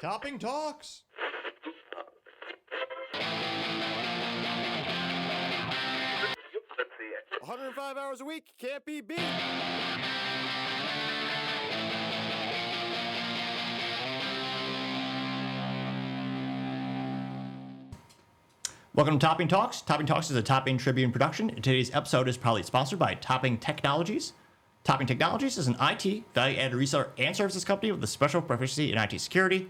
Topping Talks. That's 105 hours a week can't be beat. Welcome to Topping Talks. Topping Talks is a Topping Tribune production, and today's episode is proudly sponsored by Topping Technologies. Topping Technologies is an IT value-added reseller and services company with a special proficiency in IT security.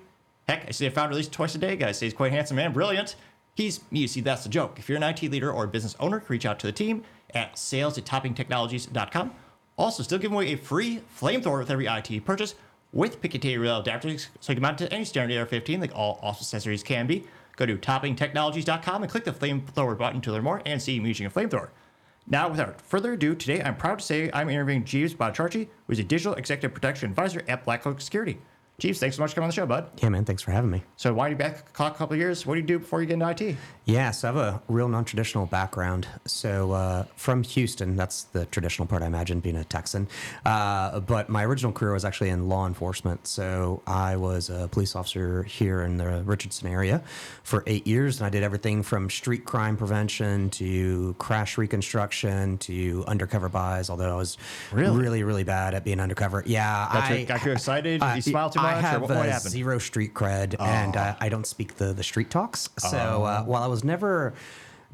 Heck, I see a founder at least twice a day. Guy stays quite handsome and brilliant. He's me. You see, that's the joke. If you're an IT leader or a business owner, reach out to the team at sales@toppingtechnologies.com. Also, still giving away a free flamethrower with every IT purchase with Picatinny rail adapters, so you can mount it to any standard AR-15 like all awesome accessories can be. Go to toppingtechnologies.com and click the flamethrower button to learn more and see me using a flamethrower. Now, without further ado, today I'm proud to say I'm interviewing Jeebs Bhattacharjee, who is a digital executive protection advisor at Blackcloak Security. Jeebs, thanks so much for coming on the show, bud. Yeah, man, thanks for having me. So why are you back a couple of years? What do you do before you get into IT? Yeah, so I have a real non-traditional background. So from Houston, that's the traditional part, I imagine, being a Texan. But my original career was actually in law enforcement. So I was a police officer here in the Richardson area for 8 years. And I did everything from street crime prevention to crash reconstruction to undercover buys, although I was really, really bad at being undercover. Yeah. Got you excited? Did you smile too much? I have what happened? zero street cred, and I don't speak the street talks. So while I was never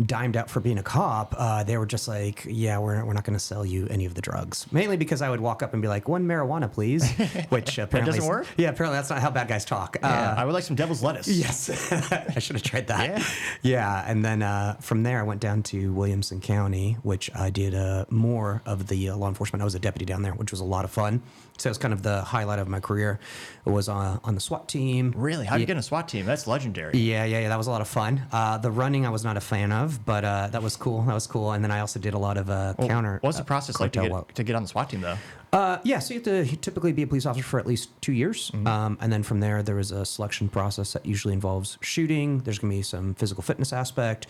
dimed out for being a cop, they were just like, yeah, we're not going to sell you any of the drugs. Mainly because I would walk up and be like, 1 marijuana, please. Which apparently doesn't work? Yeah, apparently that's not how bad guys talk. I would like some devil's lettuce. Yes. I should have tried that. Yeah. And then from there, I went down to Williamson County, which I did more of the law enforcement. I was a deputy down there, which was a lot of fun. So it was kind of the highlight of my career. It was on the SWAT team. Really? How did you get in a SWAT team? That's legendary. Yeah. That was a lot of fun. The running I was not a fan of, but that was cool. And then I also did a lot of counter. What's the process like to get on the SWAT team, though? So you have to typically be a police officer for at least 2 years. And then from there is a selection process that usually involves shooting. There's going to be some physical fitness aspect.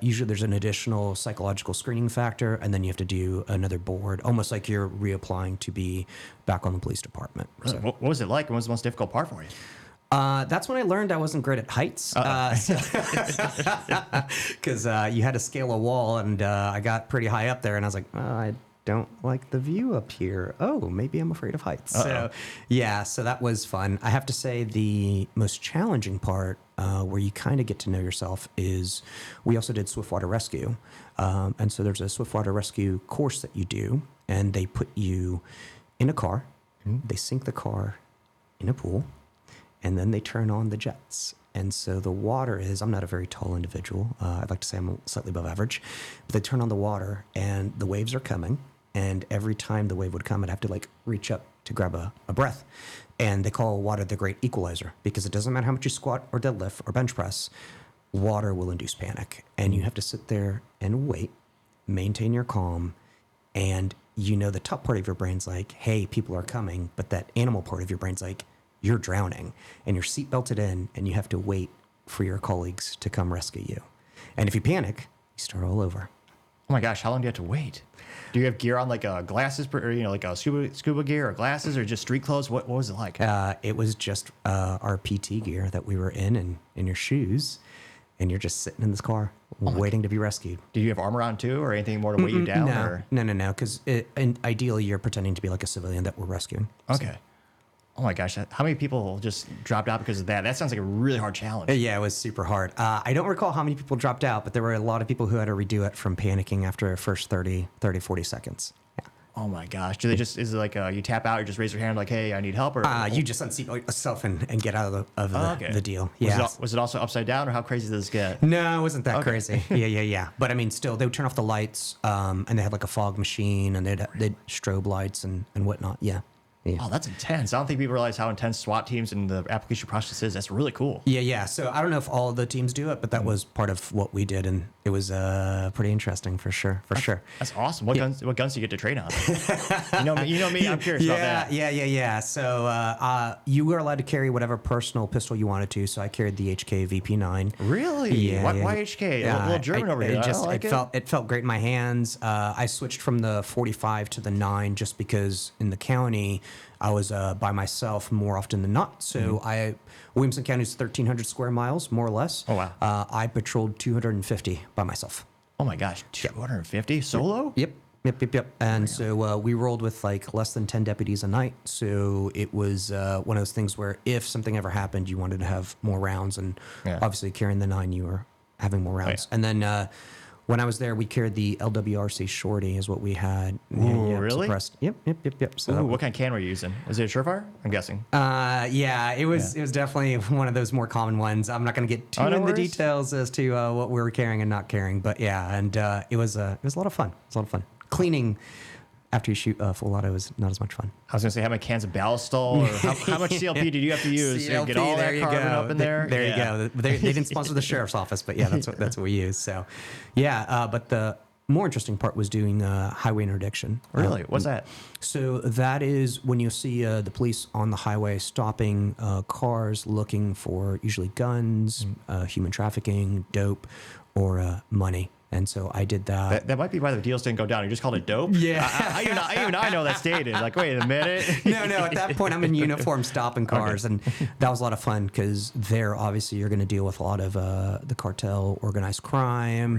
Usually there's an additional psychological screening factor. And then you have to do another board, almost like you're reapplying to be back on the police department. Really? So, what was it like? What was the most difficult part for you? That's when I learned I wasn't great at heights. Because you had to scale a wall, and I got pretty high up there, and I was like, I don't like the view up here. Oh, maybe I'm afraid of heights. So that was fun. I have to say the most challenging part where you kind of get to know yourself is we also did swiftwater rescue. And so there's a swiftwater rescue course that you do, and they put you in a car. They sink the car in a pool, and then they turn on the jets. And so the water is, I'm not a very tall individual. I'd like to say I'm slightly above average. But they turn on the water, and the waves are coming. And every time the wave would come, I'd have to reach up to grab a breath. And they call water the great equalizer, because it doesn't matter how much you squat or deadlift or bench press, water will induce panic. And you have to sit there and wait, maintain your calm, and the top part of your brain's like, hey, people are coming. But that animal part of your brain's like, you're drowning, and you're seat belted in, and you have to wait for your colleagues to come rescue you. And if you panic, you start all over. Oh my gosh, how long do you have to wait? Do you have gear on, like glasses, or like a scuba gear or glasses, or just street clothes? What was it like? It was just our PT gear that we were in your shoes, and you're just sitting in this car waiting to be rescued. Do you have armor on too, or anything more to weigh you down? No, because ideally you're pretending to be like a civilian that we're rescuing. Okay. So. Oh my gosh, how many people just dropped out because of that? That sounds like a really hard challenge. Yeah, it was super hard. I don't recall how many people dropped out, but there were a lot of people who had to redo it from panicking after the first 30, 40 seconds. Yeah. Oh my gosh. Do they is it like you tap out, you just raise your hand like, hey, I need help? Or you just unseat yourself and get out of the deal. Yeah. Was it also upside down, or how crazy did this get? No, it wasn't that crazy. Yeah. But I mean, still, they would turn off the lights, and they had like a fog machine, and they'd strobe lights and whatnot. Yeah. Oh, that's intense. I don't think people realize how intense SWAT teams and the application process is. That's really cool. Yeah. So I don't know if all the teams do it, but that was part of what we did, and it was pretty interesting for sure. That's awesome. What guns do you get to train on? you know me. I'm curious about that. Yeah. So you were allowed to carry whatever personal pistol you wanted to. So I carried the HK VP9. Really? Yeah. Why HK? A little German over here. It felt great in my hands. I switched from the 45 to the 9 just because in the county I was by myself more often than not. So Williamson County is 1,300 square miles, more or less. Oh, wow. I patrolled 250 by myself. Oh my gosh, 250 solo? Yep. And so we rolled with like less than 10 deputies a night. So it was one of those things where if something ever happened, you wanted to have more rounds. And obviously carrying the 9, you were having more rounds. And then when I was there, we carried the LWRC Shorty is what we had. Ooh, really? Suppressed. Yep. So Ooh, what kind of can were you using? Is it a Surefire? I'm guessing. It was definitely one of those more common ones. I'm not going to get too no into worries. details as to what we were carrying and not carrying, but it was a lot of fun. Cleaning after you shoot full auto is not as much fun. I was going to say, how many cans of Ballistol or how much CLP did you have to use to get all that carbon up in there? There you go. They didn't sponsor the sheriff's office, but that's what we use. So, but the more interesting part was doing highway interdiction. Really? What's that? So that is when you see the police on the highway stopping cars looking for usually guns, human trafficking, dope, or money. And so I did that. That might be why the deals didn't go down. You just called it dope? Yeah. I know that's dated. Like, wait a minute. No. At that point, I'm in uniform stopping cars. Okay. And that was a lot of fun because there, obviously, you're going to deal with a lot of the cartel, organized crime.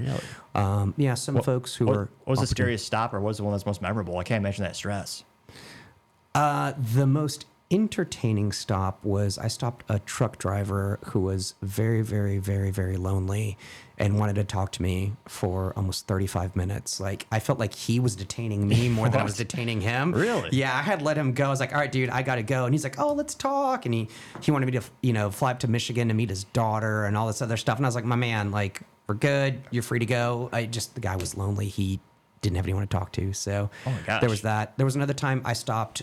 Really? Some folks who were... What was the scariest stop or what was the one that's most memorable? I can't imagine that stress. The most entertaining stop was I stopped a truck driver who was very, very, very, very lonely and wanted to talk to me for almost 35 minutes. Like, I felt like he was detaining me more than I was detaining him. Really? Yeah, I had let him go. I was like, all right, dude, I got to go. And he's like, oh, let's talk. And he wanted me to, fly up to Michigan to meet his daughter and all this other stuff. And I was like, my man, like, we're good. You're free to go. The guy was lonely. He didn't have anyone to talk to. So there was that. There was another time I stopped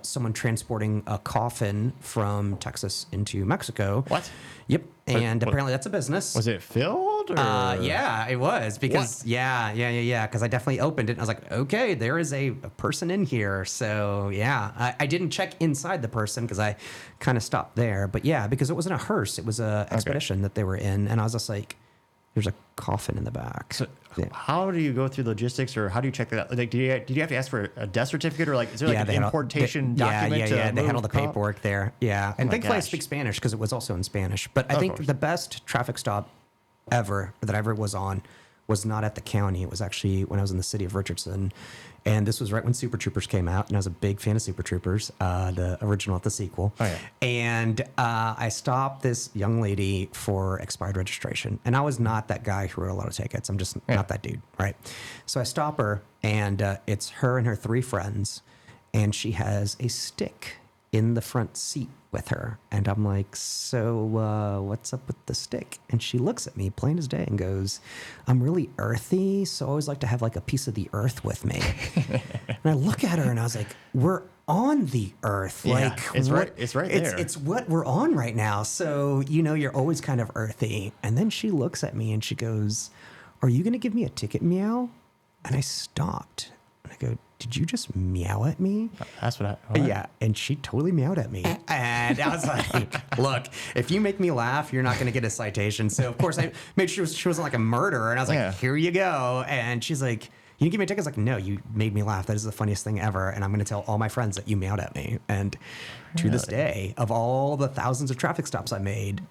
someone transporting a coffin from Texas into Mexico. What? Yep. And apparently that's a business. Was it filled? Or? Yeah, it was because because I definitely opened it and I was like, okay, there is a person in here. So I didn't check inside the person because I kind of stopped there. But because it wasn't a hearse, it was a expedition that they were in, and I was just like, there's a coffin in the back. So how do you go through logistics, or how do you check that out? Like, did you have to ask for a death certificate, or like, is there like an importation document? They had all the paperwork there. Yeah, and thankfully I speak Spanish because it was also in Spanish. But I think the best traffic stop ever that I ever was on was not at the county. It was actually when I was in the city of Richardson. And this was right when Super Troopers came out, and I was a big fan of Super Troopers, the original, the sequel. Oh, yeah. And I stopped this young lady for expired registration. And I was not that guy who wrote a lot of tickets. I'm just not that dude, right? So I stop her, and it's her and her 3 friends, and she has a stick in the front seat with her. And I'm like, so what's up with the stick? And she looks at me plain as day and goes, I'm really earthy, so I always like to have like a piece of the earth with me. And I look at her and I was like, we're on the earth. Like, it's right there. It's what we're on right now. So, you're always kind of earthy. And then she looks at me and she goes, are you going to give me a ticket, meow? And I stopped. And I go, did you just meow at me? That's what Yeah, and she totally meowed at me. And I was like, look, if you make me laugh, you're not going to get a citation. So, of course, I made sure she wasn't like a murderer. And I was like, here you go. And she's like, you give me a ticket? I was like, no, you made me laugh. That is the funniest thing ever. And I'm going to tell all my friends that you meowed at me. And to this day, of all the thousands of traffic stops I made,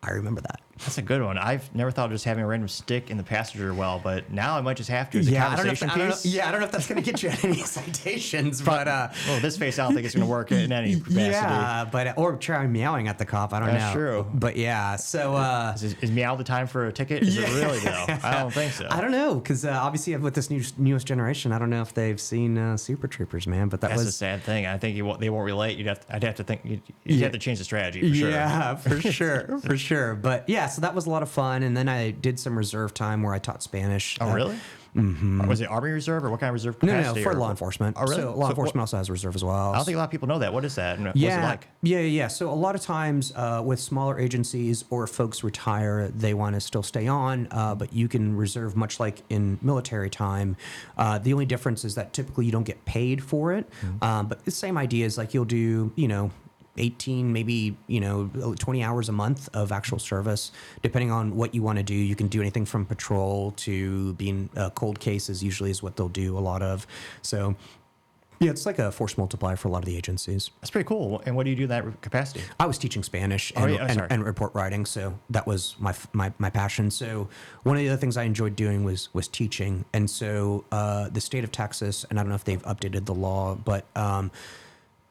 I remember that. That's a good one. I've never thought of just having a random stick in the passenger well, but now I might just have to as a conversation piece. I don't know if that's going to get you any citations, but well, this face, I don't think it's going to work in any capacity. Yeah, but or try meowing at the cop. I don't know. That's true. But yeah, so is meow the time for a ticket? Is it really though? I don't think so. I don't know because obviously with this newest generation, I don't know if they've seen Super Troopers, man. But that's a sad thing. I think they won't relate. I'd have to think you'd have to change the strategy for sure. Yeah, for sure, for sure. But yeah, so that was a lot of fun. And then I did some reserve time where I taught Spanish. Oh, really? Mm-hmm. Was it Army Reserve or what kind of reserve capacity? No, for law enforcement. Oh, really? So law enforcement also has reserve as well. I don't think a lot of people know that. What is that? What's it like? Yeah. So a lot of times with smaller agencies or folks retire, they want to still stay on, but you can reserve much like in military time. The only difference is that typically you don't get paid for it. Mm-hmm. But the same idea is like you'll do, 18, maybe, 20 hours a month of actual service, depending on what you want to do. You can do anything from patrol to being cold cases usually is what they'll do a lot of. So Yeah, it's like a force multiplier for a lot of the agencies. That's pretty cool. And what do you do in that capacity? I was teaching Spanish and report writing, so that was my passion. So one of the other things I enjoyed doing was teaching. And so the state of Texas, and I don't know if they've updated the law, but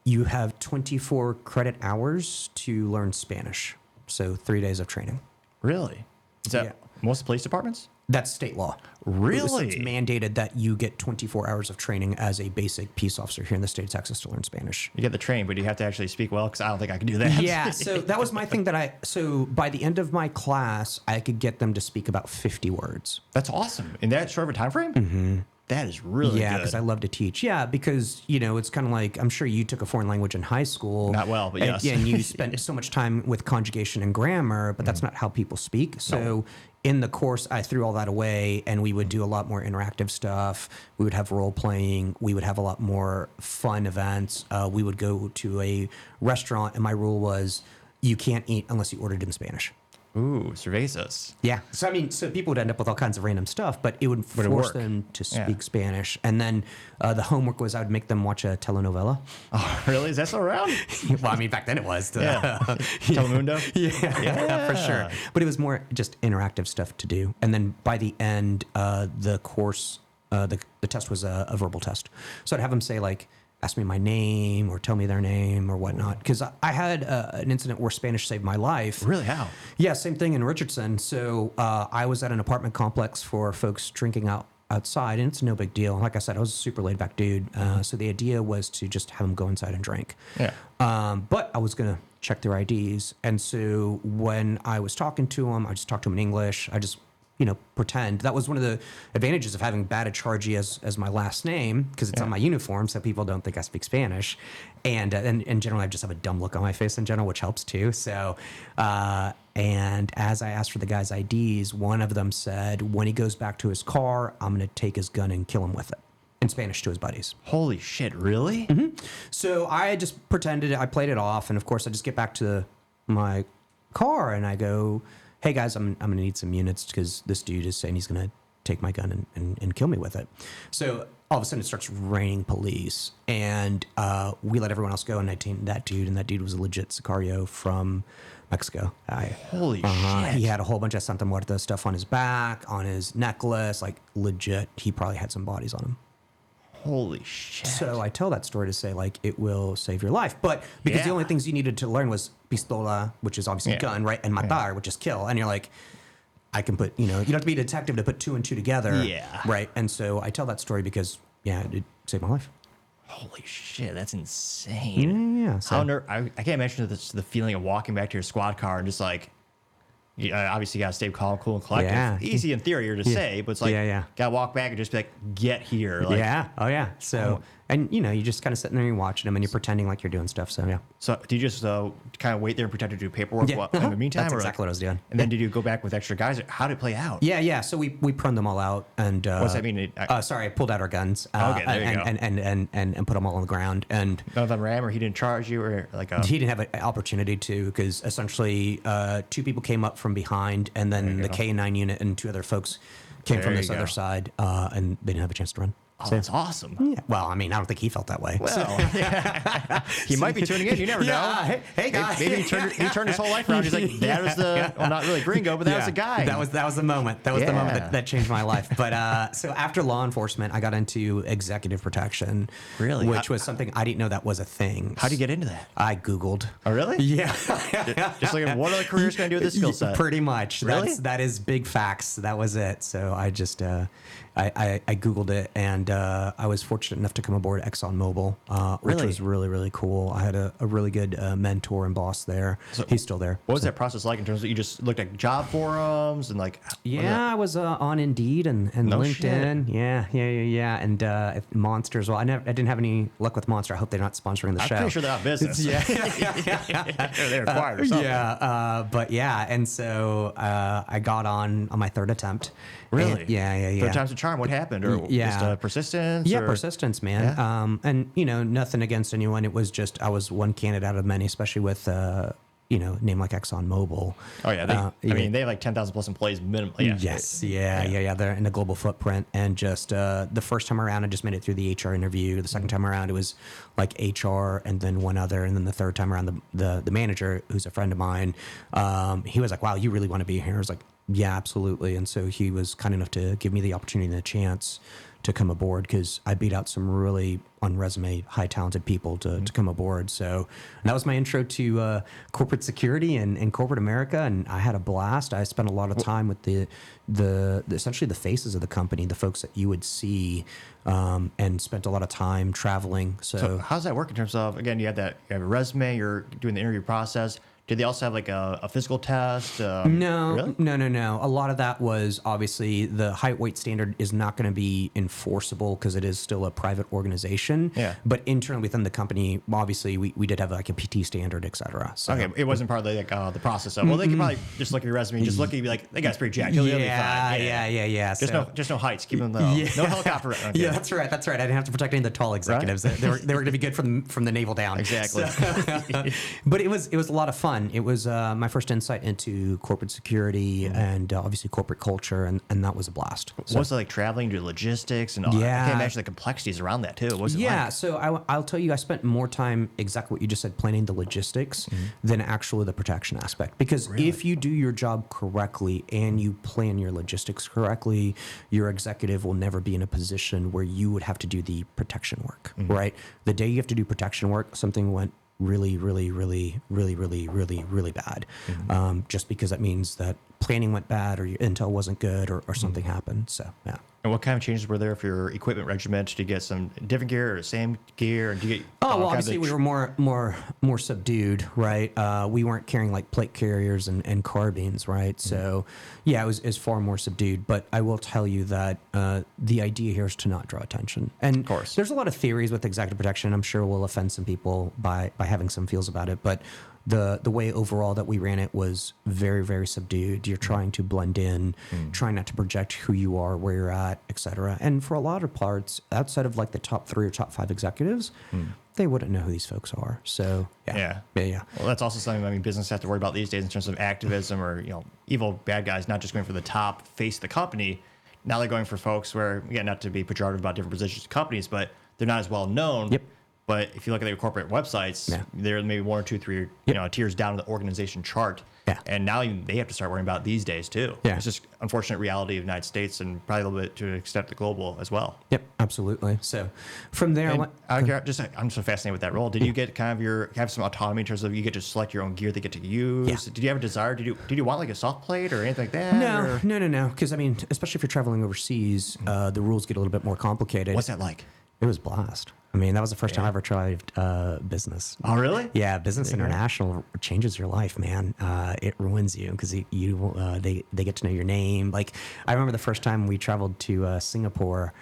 you have 24 credit hours to learn Spanish. So 3 days of training. Really? Is that most police departments? That's state law. Really? It's mandated that you get 24 hours of training as a basic peace officer here in the state of Texas to learn Spanish. You get the training, but you have to actually speak well, because I don't think I can do that. Yeah, so that was my thing so by the end of my class, I could get them to speak about 50 words. That's awesome. In that short of a time frame? Mm-hmm. That is really good. Yeah, because I love to teach. Yeah, because, it's kind of like, I'm sure you took a foreign language in high school. Not well, but yes. Yeah, and you spent so much time with conjugation and grammar, but that's not how people speak. So in the course, I threw all that away, and we would do a lot more interactive stuff. We would have role playing. We would have a lot more fun events. We would go to a restaurant, and my rule was you can't eat unless you ordered in Spanish. Ooh, cervezas. Yeah. So, so people would end up with all kinds of random stuff, but it would force them to speak Spanish. And then the homework was I would make them watch a telenovela. Oh, really? Is that still around? Well, I mean, back then it was. Telemundo? Yeah, for sure. But it was more just interactive stuff to do. And then by the end, the course, the test was a verbal test. So I'd have them say, like, ask me my name or tell me their name or whatnot. Because I had an incident where Spanish saved my life. Really? How? Yeah, same thing in Richardson. So I was at an apartment complex for folks drinking outside, and it's no big deal. Like I said, I was a super laid back dude. So the idea was to just have them go inside and drink. Yeah. But I was going to check their IDs. And so when I was talking to them, I just talked to them in English. I just pretend. That was one of the advantages of having Bhattacharjee as my last name, because it's on my uniform, so people don't think I speak Spanish. And in general, I just have a dumb look on my face in general, which helps too. So, and as I asked for the guy's IDs, one of them said, when he goes back to his car, I'm going to take his gun and kill him with it. In Spanish to his buddies. Holy shit, really? Mm-hmm. So I just pretended, I played it off, and of course I just get back to my car and I go, hey guys, I'm going to need some units because this dude is saying he's going to take my gun and kill me with it. So all of a sudden it starts raining police, and we let everyone else go, and I detained that dude, and that dude was a legit Sicario from Mexico. Holy shit. He had a whole bunch of Santa Muerta stuff on his back, on his necklace, like legit. He probably had some bodies on him. Holy shit. So I tell that story to say, like, it will save your life. But because the only things you needed to learn was pistola, which is obviously gun, right? And matar, which is kill. And you're like, I can put, you don't have to be a detective to put two and two together. Yeah. Right? And so I tell that story because, it saved my life. Holy shit, that's insane. Yeah. So, I can't imagine the feeling of walking back to your squad car and just like, obviously you gotta stay calm, cool, and collective. Yeah. Easy in theory to say, but it's like, gotta walk back and just be like, get here. Like, Oh, yeah. So, and you're just kind of sitting there and you're watching them and you're pretending like you're doing stuff. So, yeah. So, do you just kind of wait there and pretend to do paperwork in the meantime? That's exactly what I was doing. And then did you go back with extra guys? How did it play out? Yeah. So we pruned them all out, and what's that mean? Sorry, I pulled out our guns. Okay, there you go. And put them all on the ground. And none of them ran, or he didn't charge you, or like he didn't have an opportunity to, because essentially two people came up from behind, and then the K9 unit and two other folks came from this other side, and they didn't have a chance to run. Oh, that's awesome. Yeah. Well, I mean, I don't think he felt that way. Well, he might be tuning in. You never know. Hey, guy. Maybe he turned his whole life around. He's like, that was well, not really gringo, but that was the guy. That was the moment. That was the moment that changed my life. But so after law enforcement, I got into executive protection. Really? Which was something I didn't know that was a thing. How would you get into that? I Googled. Oh, really? Yeah. Just like, what other careers can I do with this skill set? Pretty much. Really? That is big facts. That was it. So I just I Googled it, and I was fortunate enough to come aboard ExxonMobil, which was really, really cool. I had a really good mentor and boss there. So he's still there. What was that process like in terms of you just looked at job forums and like? Yeah, I was on Indeed and LinkedIn. Shit. Yeah. And Monster as well. I didn't have any luck with Monster. I hope they're not sponsoring the show. I'm pretty sure they're out of business. They're acquired or something. But yeah, and so I got on my third attempt. Really? And, yeah. Third time's a charm. What happened? Or just persistence? Yeah, persistence, man. Yeah. And nothing against anyone. It was just I was one candidate out of many, especially with name like ExxonMobil. Oh yeah, I mean they have like 10,000 plus employees minimum. Yeah. Yes, yeah. They're in a global footprint, and just the first time around, I just made it through the HR interview. The second time around, it was like HR, and then one other, and then the third time around, the manager, who's a friend of mine, he was like, "Wow, you really want to be here?" I was like, "Yeah, absolutely." And so he was kind enough to give me the opportunity and the chance to come aboard, because I beat out some really on resume high talented people to come aboard. So that was my intro to corporate security and corporate America, and I had a blast. I spent a lot of time with the essentially the faces of the company, the folks that you would see, and spent a lot of time traveling. So how does that work in terms of, again, you have a resume, you're doing the interview process. Did they also have like a physical test? No, really? no. A lot of that was obviously the height weight standard is not going to be enforceable because it is still a private organization. Yeah. But internally within the company, obviously we did have like a PT standard, et cetera. So, Okay, it wasn't part of the process of, well, they could probably just look at your resume, just look at you, be like, that guy's pretty jacked. He'll be fine. Yeah. Just no heights. Keep them low. Yeah. No helicopter. Okay. Yeah, that's right. I didn't have to protect any of the tall executives. Right? They were going to be good from the navel down. Exactly. So, but it was a lot of fun. It was my first insight into corporate security and obviously corporate culture, and that was a blast. So, what was it like traveling to logistics and all? Yeah. I can't imagine the complexities around that too. What was it like? So I'll tell you, I spent more time exactly what you just said, planning the logistics than actually the protection aspect. Because if you do your job correctly and you plan your logistics correctly, your executive will never be in a position where you would have to do the protection work, right? The day you have to do protection work, something went really bad. Just because that means that planning went bad, or your intel wasn't good, or something happened. So, yeah. And what kind of changes were there for your equipment regiment? Did you get some different gear or the same gear? And do you get obviously we were more subdued, right? We weren't carrying like plate carriers and carbines, right? So yeah, it was far more subdued. But I will tell you that the idea here is to not draw attention. And of course, there's a lot of theories with executive protection. I'm sure we'll offend some people by having some feels about it, but the way overall that we ran it was very, very subdued. You're trying to blend in, trying not to project who you are, where you're at, et cetera. And for a lot of parts, outside of like the top 3 or top 5 executives, they wouldn't know who these folks are. So yeah. Well, that's also something business have to worry about these days in terms of activism or evil bad guys, not just going for the top face of the company. Now they're going for folks where, again, not to be pejorative about different positions of companies, but they're not as well known. Yep. But if you look at their corporate websites, they're maybe 1 or 2, 3, tiers down in the organization chart. Yeah. And now even they have to start worrying about these days too. Yeah. It's just unfortunate reality of the United States and probably a little bit to an extent the global as well. Yep, absolutely. So from there, I'm so fascinated with that role. Did you get kind of have some autonomy in terms of you get to select your own gear they get to use? Yeah. Did you have a desire? Did you want like a soft plate or anything like that? No. Because I mean, especially if you're traveling overseas, the rules get a little bit more complicated. What's that like? It was a blast. I mean, that was the first time I ever tried business. Oh, really? Yeah, business international changes your life, man. It ruins you because they get to know your name. Like, I remember the first time we traveled to Singapore,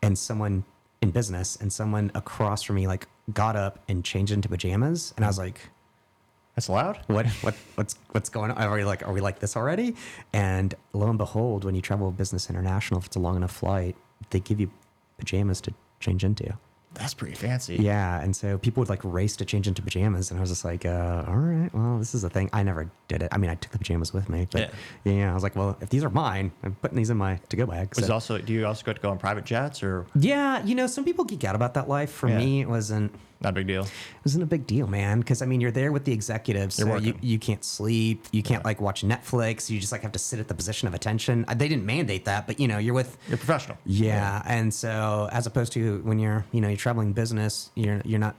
and someone in business and someone across from me like got up and changed into pajamas, and I was like, "That's allowed? What's going on? Are we like this already?" And lo and behold, when you travel business international, if it's a long enough flight, they give you pajamas to change into. That's pretty fancy. Yeah, and so people would like race to change into pajamas, and I was just like, all right, well, this is a thing. I never did it. I mean, I took the pajamas with me, but yeah, I was like, well, if these are mine, I'm putting these in my to-go bag. Do you also get to go on private jets or? Yeah, some people geek out about that life. For me, it wasn't. Not a big deal. It wasn't a big deal, man. Because I mean, you're there with the executives, so you can't sleep, you can't like watch Netflix. You just like have to sit at the position of attention. They didn't mandate that, but you're professional. Yeah, and so as opposed to when you're traveling business, you're not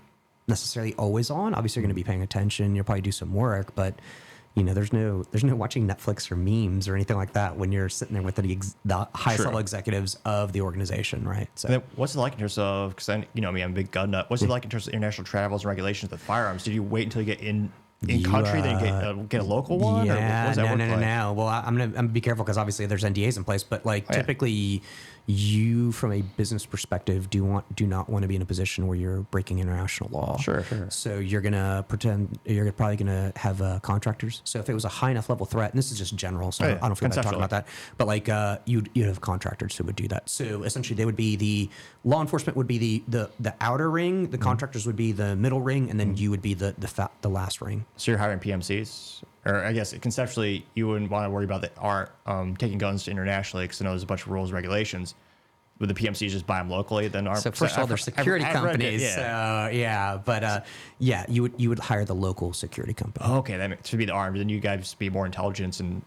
necessarily always on. Obviously, you're going to be paying attention. You'll probably do some work, but there's no watching Netflix or memes or anything like that when you're sitting there with the highest level executives of the organization, right? So, and then what's it like in terms of, because me, I'm a big gun nut. What's it like in terms of international travels and regulations with firearms? Did you wait until you get in country, then get a local one? Yeah, or what does that work like? no. Well, I'm gonna be careful because obviously there's NDAs in place, but like typically you, from a business perspective, do not want to be in a position where you're breaking international law. Sure. So you're probably gonna have contractors. So if it was a high enough level threat, and this is just general, so I don't feel like talking about that, but like you'd have contractors who would do that. So essentially, they would be the law enforcement would be the outer ring, the contractors would be the middle ring, and then you would be the last ring. So you're hiring PMCs, or I guess conceptually, you wouldn't want to worry about taking guns internationally because I know there's a bunch of rules and regulations. Would the PMCs just buy them locally? Then so first of all, they're security companies. You would hire the local security company. Okay, that should be the arm. Then you guys be more intelligence and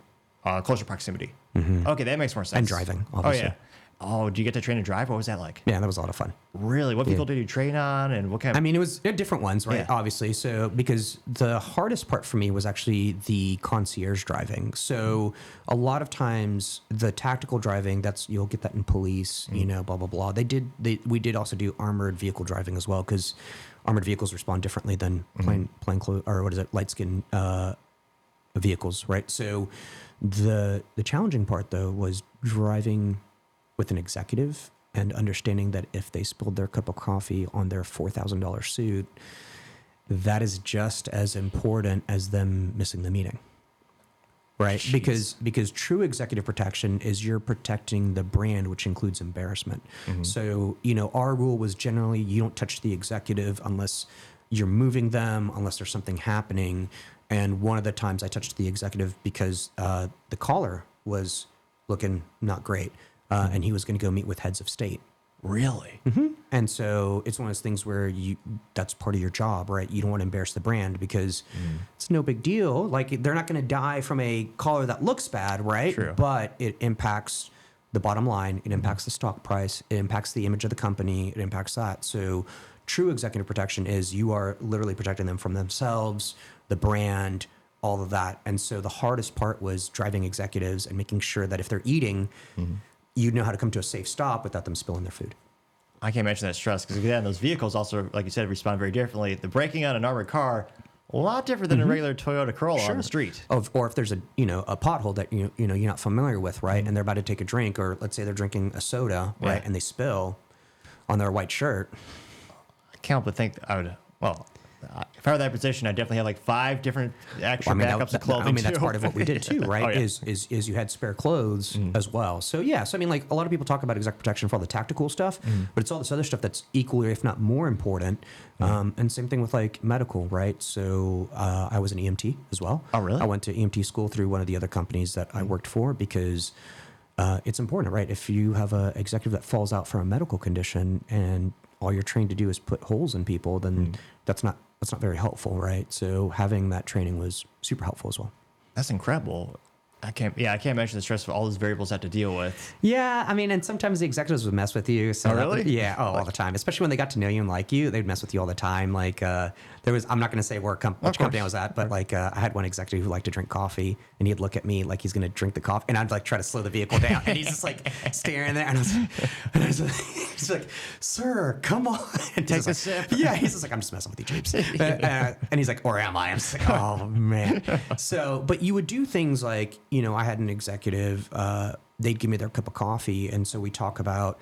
closer proximity. Okay, that makes more sense. And driving, obviously. Oh yeah. Oh, do you get to train to drive? What was that like? Yeah, that was a lot of fun. Really? What vehicle did you train on, and what kind of... I mean, it was different ones, right? Yeah. Obviously. So, because the hardest part for me was actually the concierge driving. So, a lot of times the tactical driving, you'll get that in police, blah, blah, blah. We did also do armored vehicle driving as well, because armored vehicles respond differently than light skin vehicles, right? So, the challenging part though was driving with an executive and understanding that if they spilled their cup of coffee on their $4,000 suit, that is just as important as them missing the meeting, right? Jeez. Because true executive protection is you're protecting the brand, which includes embarrassment. So, our rule was generally you don't touch the executive unless you're moving them, unless there's something happening. And one of the times I touched the executive because the caller was looking not great. And he was going to go meet with heads of state. Really? And so it's one of those things where that's part of your job, right? You don't want to embarrass the brand because it's no big deal. Like, they're not going to die from a collar that looks bad, right? True. But it impacts the bottom line. It impacts the stock price. It impacts the image of the company. It impacts that. So true executive protection is you are literally protecting them from themselves, the brand, all of that. And so the hardest part was driving executives and making sure that if they're eating, you know how to come to a safe stop without them spilling their food. I can't mention that stress because again, those vehicles also, like you said, respond very differently. The braking on an armored car, a lot different than a regular Toyota Corolla on the street. Or if there's a pothole that you're not familiar with, right? And they're about to take a drink, or let's say they're drinking a soda, right? And they spill on their white shirt. I can't but think I would. Well, if I were that position, I'd definitely have like 5 different extra backups of clothing. That's part of what we did too, right? Oh, yeah. Is you had spare clothes as well. So yeah, I mean, like a lot of people talk about exec protection for all the tactical stuff, but it's all this other stuff that's equally, if not more important. And same thing with like medical, right? So I was an EMT as well. Oh, really? I went to EMT school through one of the other companies that I worked for because it's important, right? If you have an executive that falls out from a medical condition and all you're trained to do is put holes in people, then that's not very helpful, right? So having that training was super helpful as well. That's incredible. I can't imagine the stress of all those variables I have to deal with. Yeah, I mean, and sometimes the executives would mess with you. So really? All the time. Especially when they got to know you and like you, they'd mess with you all the time. Like I'm not going to say which company I was at, but like I had one executive who liked to drink coffee, and he'd look at me like he's going to drink the coffee, and I'd like try to slow the vehicle down, and he's just like staring there, and I was like, he's like, "Sir, come on, and take a sip." Yeah, he's just like, "I'm just messing with you, Jeebs," and he's like, "Or am I?" I'm just like, "Oh man." So, but you would do things like, I had an executive, they'd give me their cup of coffee. And so we talk about,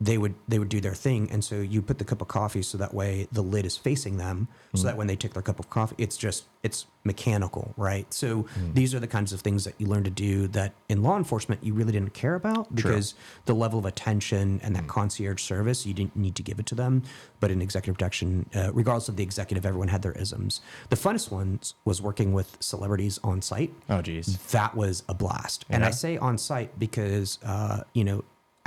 they would do their thing. And so you put the cup of coffee so that way the lid is facing them. So that when they take their cup of coffee, it's mechanical, right? So these are the kinds of things that you learn to do that in law enforcement, you really didn't care about because the level of attention and that concierge service, you didn't need to give it to them. But in executive protection, regardless of the executive, everyone had their isms. The funnest ones was working with celebrities on site. Oh, geez. That was a blast. Yeah. And I say on site because,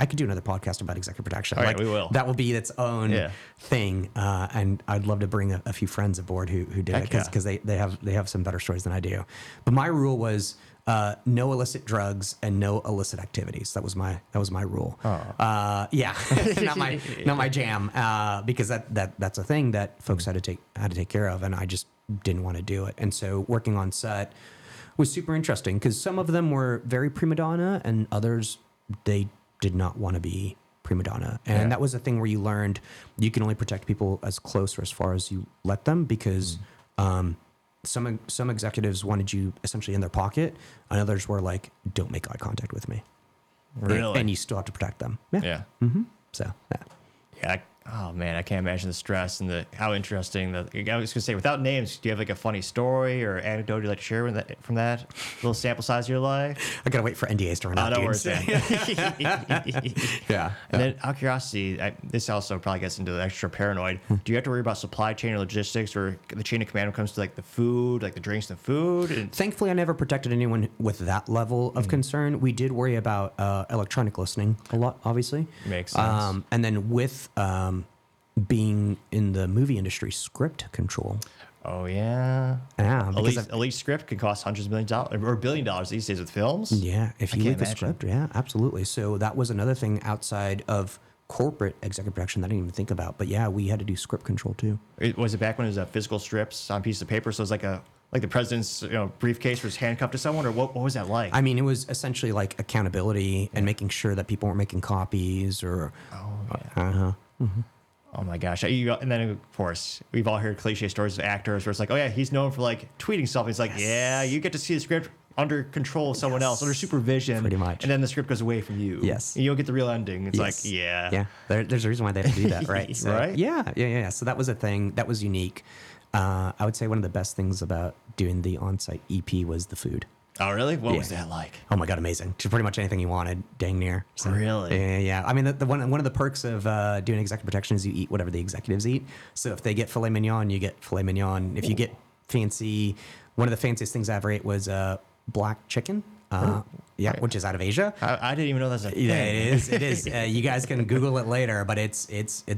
I could do another podcast about executive protection. All right, we will. That will be its own thing. And I'd love to bring a few friends aboard who did it because they have some better stories than I do. But my rule was no illicit drugs and no illicit activities. That was my rule. Oh. Not my jam. Because that's a thing that folks had to take care of, and I just didn't want to do it. And so working on set was super interesting because some of them were very prima donna, and others they did not want to be prima donna. And that was a thing where you learned you can only protect people as close or as far as you let them because some executives wanted you essentially in their pocket, and others were like, don't make eye contact with me. Really? And you still have to protect them. Yeah. Yeah. So, yeah. Yeah. Oh man, I can't imagine the stress and how interesting. I was gonna say, without names, do you have like a funny story or anecdote you'd like to share from that little sample size of your life? I gotta wait for NDAs to run out. Don't worry, dude. Yeah. And then, out of curiosity, this also probably gets into the extra paranoid. Do you have to worry about supply chain or logistics or the chain of command when it comes to like the food, like the drinks and the food? And Thankfully, I never protected anyone with that level of concern. We did worry about electronic listening a lot, obviously. Makes sense. And then with being in the movie industry, script control. oh yeah, Yeah, because elite script can cost hundreds of millions of dollars or $1 billion these days with films. yeah, if you can't leak a imagine. script, yeah, absolutely. So that was another thing outside of corporate executive production that I didn't even think about. But yeah, we had to do script control too. Was it back when it was physical strips on pieces of paper? So it was like the president's briefcase was handcuffed to someone, or what was that like? I mean, it was essentially like accountability and making sure that people weren't making copies or. Oh my gosh. And then, of course, we've all heard cliche stories of actors where it's like, oh, yeah, he's known for like tweeting something. It's like, yeah, you get to see the script under control of someone else, under supervision. Pretty much. And then the script goes away from you. Yes. And you don't get the real ending. It's Yes. like, yeah. Yeah. There's a reason why they have to do that, right? So, Right? Yeah. So that was a thing that was unique. I would say one of the best things about doing the on-site EP was the food. Oh, really? What was Yeah. that like? Oh my God, amazing. Just pretty much anything you wanted, dang near. So, Really? Yeah. I mean, the one of the perks of doing executive protection is you eat whatever the executives eat. So if they get filet mignon, you get filet mignon. If you get fancy, one of the fanciest things I ever ate was black chicken. Yeah, which is out of Asia. I didn't even know that's a thing. Yeah, it is. It is. You guys can Google it later, but it's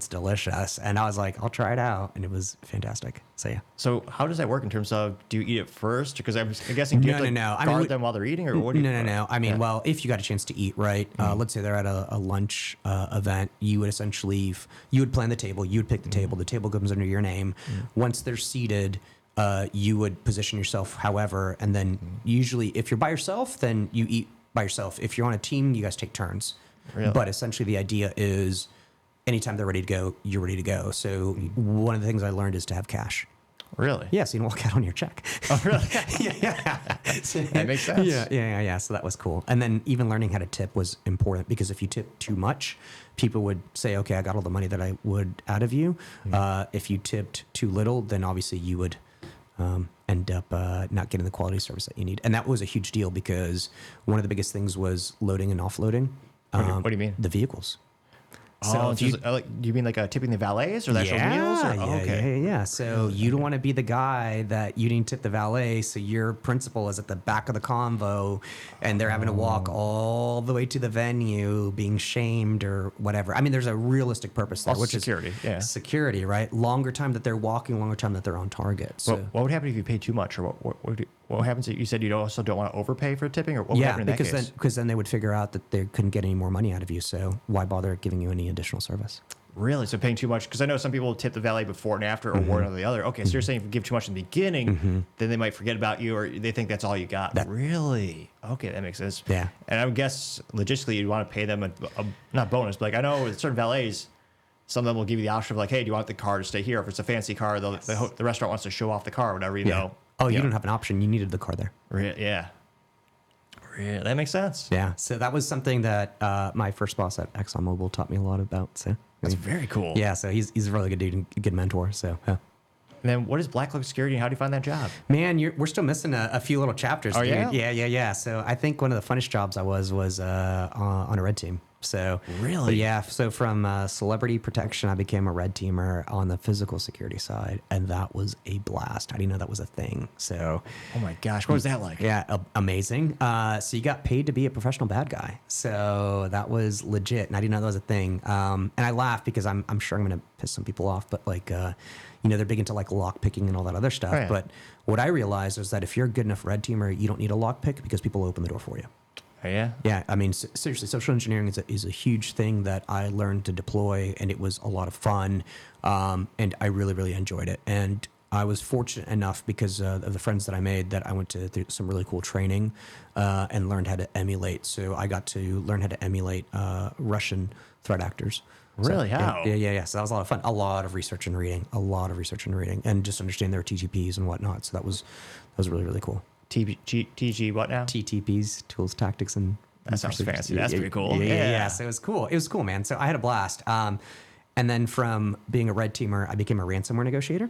delicious. And I was like, I'll try it out, and it was fantastic. So yeah. So how does that work in terms of, do you eat it first? Because I'm guessing, do you have to No. I guard mean, them while they're eating, or what do you? No. I mean, well, if you got a chance to eat, right? Let's say they're at a lunch event, you would essentially you would plan the table, you would pick the table comes under your name. Once they're seated, you would position yourself however, and then usually if you're by yourself, then you eat by yourself. If you're on a team, you guys take turns. Really? But essentially the idea is anytime they're ready to go, you're ready to go. So one of the things I learned is to have cash. Really? Yeah, so you don't walk out on your check. Oh, really? Yeah. That makes sense. Yeah. So that was cool. And then even learning how to tip was important because if you tip too much, people would say, okay, I got all the money that I would out of you. If you tipped too little, then obviously you would end up not getting the quality service that you need. And that was a huge deal because one of the biggest things was loading and offloading. What do you mean? The vehicles. So do you mean like tipping the valets or the actual meals? Or? Yeah. So you don't want to be the guy that you didn't tip the valet. So your principal is at the back of the convo and they're having to walk all the way to the venue being shamed or whatever. I mean, there's a realistic purpose there, Also which security, is yeah. security, right? Longer time that they're walking, longer time that they're on target. So What would happen if you pay too much, or what happens if you said you also don't want to overpay for tipping, or what would happen in that case? because then they would figure out that they couldn't get any more money out of you. So why bother giving you any additional service? Really? So paying too much? Because I know some people tip the valet before and after, or one or the other. Okay, so you're saying if you give too much in the beginning, then they might forget about you, or they think that's all you got. Really? Okay, that makes sense. Yeah. And I would guess logistically you'd want to pay them a not bonus, but like I know with certain valets, some of them will give you the option of like, hey, do you want the car to stay here? If it's a fancy car, the restaurant wants to show off the car, or whatever. You know. Oh, you don't have an option. You needed the car there. Yeah. Really? That makes sense. Yeah. So that was something that my first boss at ExxonMobil taught me a lot about. So That's very cool. yeah. So he's a really good dude and a good mentor. So yeah. And then what is Blackcloak Security, and how do you find that job? Man, we're still missing a few little chapters. Oh, dude. yeah? Yeah. So I think one of the funnest jobs I was on a red team. So Really? yeah. So from celebrity protection, I became a red teamer on the physical security side, and that was a blast. I didn't know that was a thing. So Oh my gosh, what was that like? yeah, amazing. So you got paid to be a professional bad guy. So that was legit, and I didn't know that was a thing. And I laugh because I'm sure I'm going to piss some people off, but like, they're big into like lock picking and all that other stuff. Oh, yeah. But what I realized is that if you're a good enough red teamer, you don't need a lock pick because people open the door for you. Oh, yeah? Yeah, I mean, seriously, social engineering is a huge thing that I learned to deploy, and it was a lot of fun, and I really, really enjoyed it. And I was fortunate enough because of the friends that I made that I went to through some really cool training and learned how to emulate. So I got to learn how to emulate Russian threat actors. Really? So, How? Yeah. So that was a lot of fun. A lot of research and reading, and just understanding their TTPs and whatnot. So that was really, really cool. TG what now? TTPs, tools, tactics, and That sounds fancy. That's pretty cool. Yeah. So it was cool. It was cool, man. So I had a blast. And then from being a red teamer, I became a ransomware negotiator.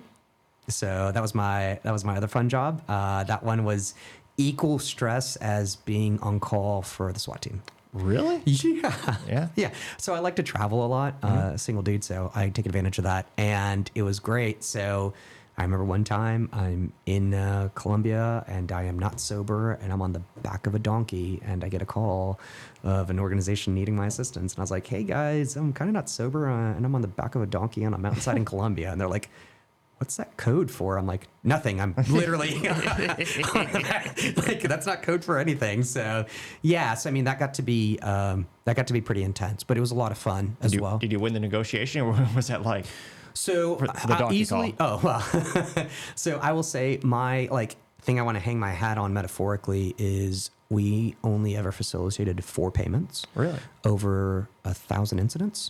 So that was my other fun job. That one was equal stress as being on call for the SWAT team. Really? Yeah. Yeah. Yeah. So I like to travel a lot, single dude. So I take advantage of that. And it was great. So I remember one time I'm in Colombia and I am not sober and I'm on the back of a donkey and I get a call of an organization needing my assistance. And I was like, hey guys, I'm kind of not sober and I'm on the back of a donkey on a mountainside in Colombia. And they're like, what's that code for? I'm like, nothing. I'm literally like, that's not code for anything. So yeah. So I mean, that got to be pretty intense, but it was a lot of fun as well. Did you win the negotiation, or what was that like? So the donkey easily. call. Oh well. So I will say my thing I want to hang my hat on metaphorically is we only ever facilitated 4 payments. Really? Over 1,000 incidents.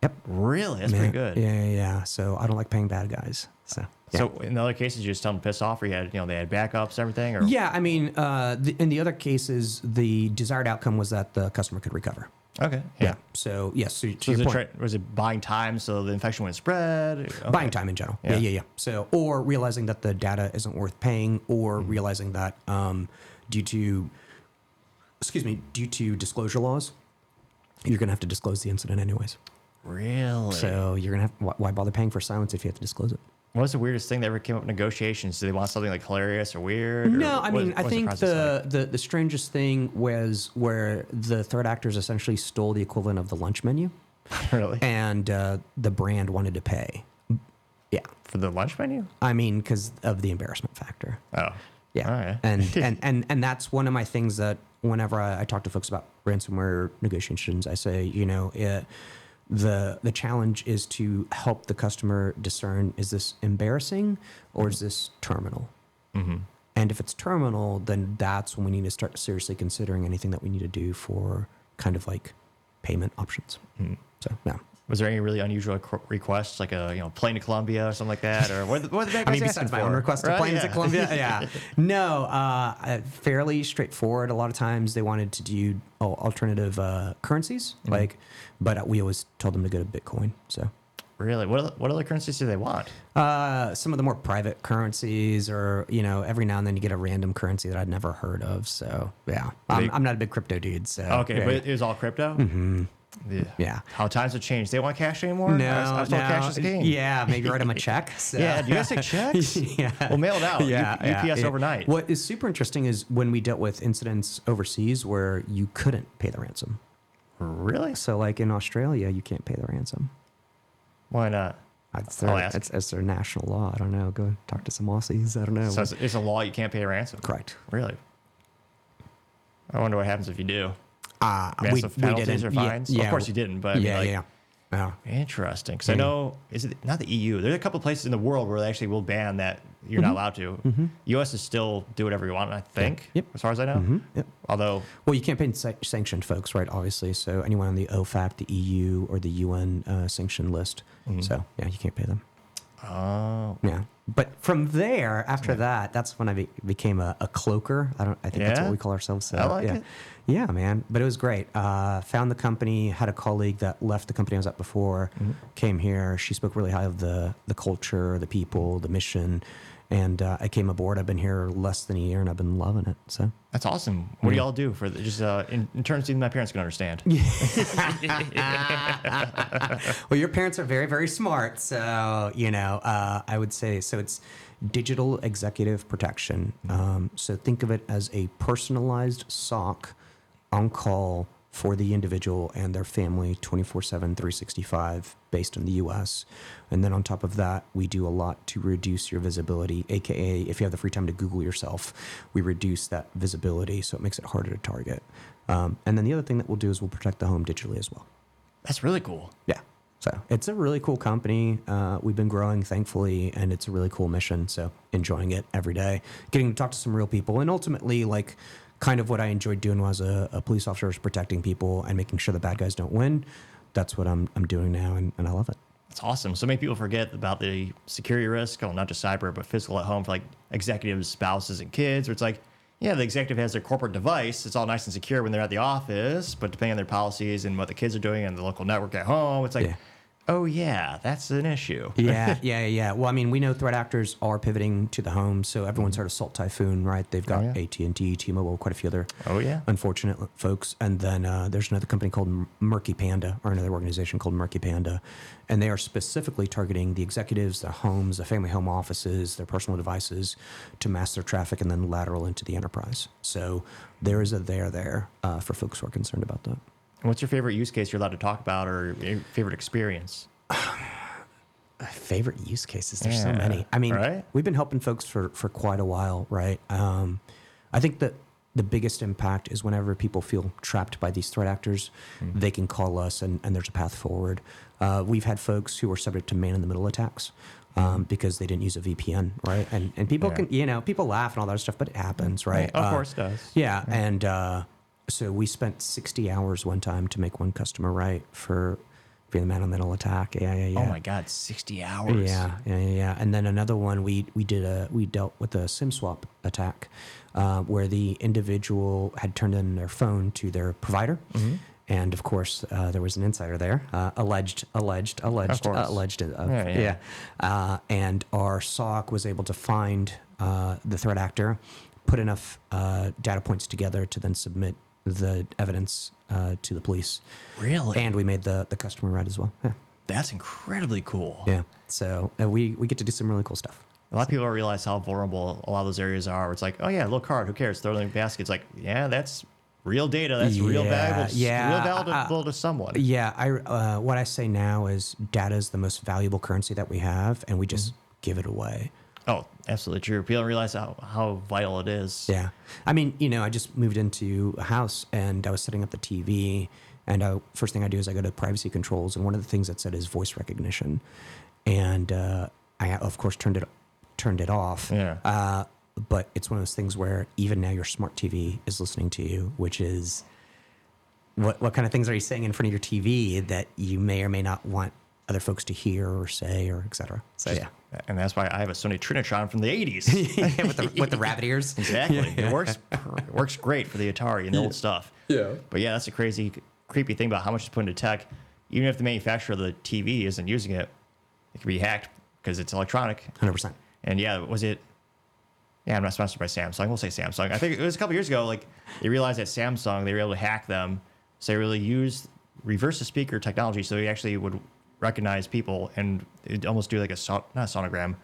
Yep. Really? That's pretty good. Yeah. So I don't like paying bad guys. So. Yeah. So in the other cases, you just tell them to piss off, or you had, they had backups, everything, or yeah. I mean, in the other cases, the desired outcome was that the customer could recover. Okay. Yeah. So yes. So to your point, was it buying time so the infection wouldn't spread? Okay. Buying time in general. Yeah. So, or realizing that the data isn't worth paying, or realizing that due to disclosure laws, you're going to have to disclose the incident anyways. Really? So you're going to have, why bother paying for silence if you have to disclose it? What was the weirdest thing that ever came up in negotiations? Do they want something like hilarious or weird? No, or I mean, I think the the strangest thing was where the threat actors essentially stole the equivalent of the lunch menu. Really? And the brand wanted to pay. Yeah. For the lunch menu? I mean, because of the embarrassment factor. Oh. Yeah. All right. And that's one of my things that whenever I talk to folks about ransomware negotiations, I say, the challenge is to help the customer discern, is this embarrassing or is this terminal? Mm-hmm. And if it's terminal, then that's when we need to start seriously considering anything that we need to do for kind of like payment options. Mm-hmm. So, yeah. Was there any really unusual requests, like a plane to Colombia or something like that, or what the bad guys besides my own request to planes to Colombia, yeah, no, fairly straightforward. A lot of times they wanted to do alternative currencies, but we always told them to go to Bitcoin. So, really, what other currencies do they want? Some of the more private currencies, or every now and then you get a random currency that I'd never heard of. So, yeah, I'm not a big crypto dude. So, okay, but it was all crypto. Mm-hmm. Yeah. How times have changed. They want cash anymore? No, I was told cash is king. Yeah, maybe write them a check. So. Yeah, do you guys take checks? Yeah. Well, mail it out. UPS overnight. What is super interesting is when we dealt with incidents overseas where you couldn't pay the ransom. Really? So like in Australia, you can't pay the ransom. Why not? It's their national law. I don't know. Go talk to some Aussies. I don't know. So it's a law you can't pay a ransom? Correct. Really? I wonder what happens if you do. We penalties didn't. or fines? Yeah, of course you didn't, but yeah. Interesting. Because I know, is it not the EU? There's a couple places in the world where they actually will ban that you're not allowed to. Mm-hmm. U.S. is still do whatever you want, I think, as far as I know. Mm-hmm. Yep. Although... Well, you can't pay sanctioned folks, right, obviously. So anyone on the OFAC, the EU, or the UN sanction list. Mm-hmm. So, yeah, you can't pay them. Oh. Yeah. But from there, after that, that's when I became a cloaker. I think that's what we call ourselves. So, I like it. Yeah, man. But it was great. Found the company, had a colleague that left the company I was at before, came here. She spoke really high of the culture, the people, the mission. And I came aboard. I've been here less than a year, and I've been loving it. So that's awesome. What do y'all do for just in terms of even my parents can understand? Well, your parents are very, very smart. So I would say so. It's digital executive protection. So think of it as a personalized SOC on call for the individual and their family 24/7, 365 based in the US. And then on top of that, we do a lot to reduce your visibility, AKA if you have the free time to Google yourself, we reduce that visibility so it makes it harder to target. And then the other thing that we'll do is we'll protect the home digitally as well. That's really cool. Yeah. So it's a really cool company. We've been growing, thankfully, and it's a really cool mission. So enjoying it every day, getting to talk to some real people, and ultimately, like, kind of what I enjoyed doing was a police officer is protecting people and making sure the bad guys don't win. That's what I'm doing now, and I love it. That's awesome. So many people forget about the security risk, not just cyber, but physical at home for like executives, spouses, and kids. Where it's like, yeah, the executive has their corporate device. It's all nice and secure when they're at the office, but depending on their policies and what the kids are doing and the local network at home, it's like, Yeah. oh yeah, that's an issue. Yeah. Well, I mean, we know threat actors are pivoting to the home, so everyone's heard of Salt Typhoon, right? They've got yeah. AT&T, T-Mobile, quite a few other Oh, yeah. unfortunate folks. And then there's another company called Murky Panda, or another organization called Murky Panda, and they are specifically targeting the executives, their homes, their family home offices, their personal devices to mask their traffic and then lateral into the enterprise. So there is a there for folks who are concerned about that. What's your favorite use case you're allowed to talk about, or your favorite experience? Favorite use cases? There's so Yeah, many. I mean, right? we've been helping folks for quite a while, right? I think that the biggest impact is whenever people feel trapped by these threat actors, they can call us and there's a path forward. We've had folks who were subject to man-in-the-middle attacks because they didn't use a VPN, right? And people can, people laugh and all that stuff, but it happens, right? Of course it does. Yeah, and so we spent 60 hours one time to make one customer right for being the man-in-the-middle attack. Yeah. Oh my God, 60 hours. Yeah. And then another one, we dealt with a SIM swap attack, where the individual had turned in their phone to their provider, and of course there was an insider there, alleged. Of course. And our SOC was able to find the threat actor, put enough data points together to then submit the evidence to the police. Really? And we made the customer right as well. Yeah. That's incredibly cool. Yeah. So we get to do some really cool stuff. A lot of people don't realize how vulnerable a lot of those areas are. Where it's like, oh yeah, little card, who cares? Throw it in the basket. It's like, yeah, that's real data. That's real valuable. Real valuable to someone. Yeah. What I say now is data is the most valuable currency that we have, and we just give it away. Oh, absolutely true. People don't realize how vital it is. Yeah. I mean, I just moved into a house and I was setting up the TV, and first thing I do is I go to privacy controls, and one of the things that said is voice recognition, and I of course turned it off. Yeah. But it's one of those things where even now your smart TV is listening to you, which is what kind of things are you saying in front of your TV that you may or may not want other folks to hear or say, or et cetera. So yeah. And that's why I have a Sony Trinitron from the 80s. with the rabbit ears. Exactly. It works great for the Atari and the old stuff. Yeah. But yeah, that's a creepy thing about how much is put into tech. Even if the manufacturer of the TV isn't using it, it can be hacked because it's electronic. 100%. And yeah, I'm not sponsored by Samsung. We'll say Samsung. I think it was a couple years ago, like they realized that Samsung, they were able to hack them. So they really used reverse the speaker technology. So they actually would recognize people and it'd almost do like not a sonogram,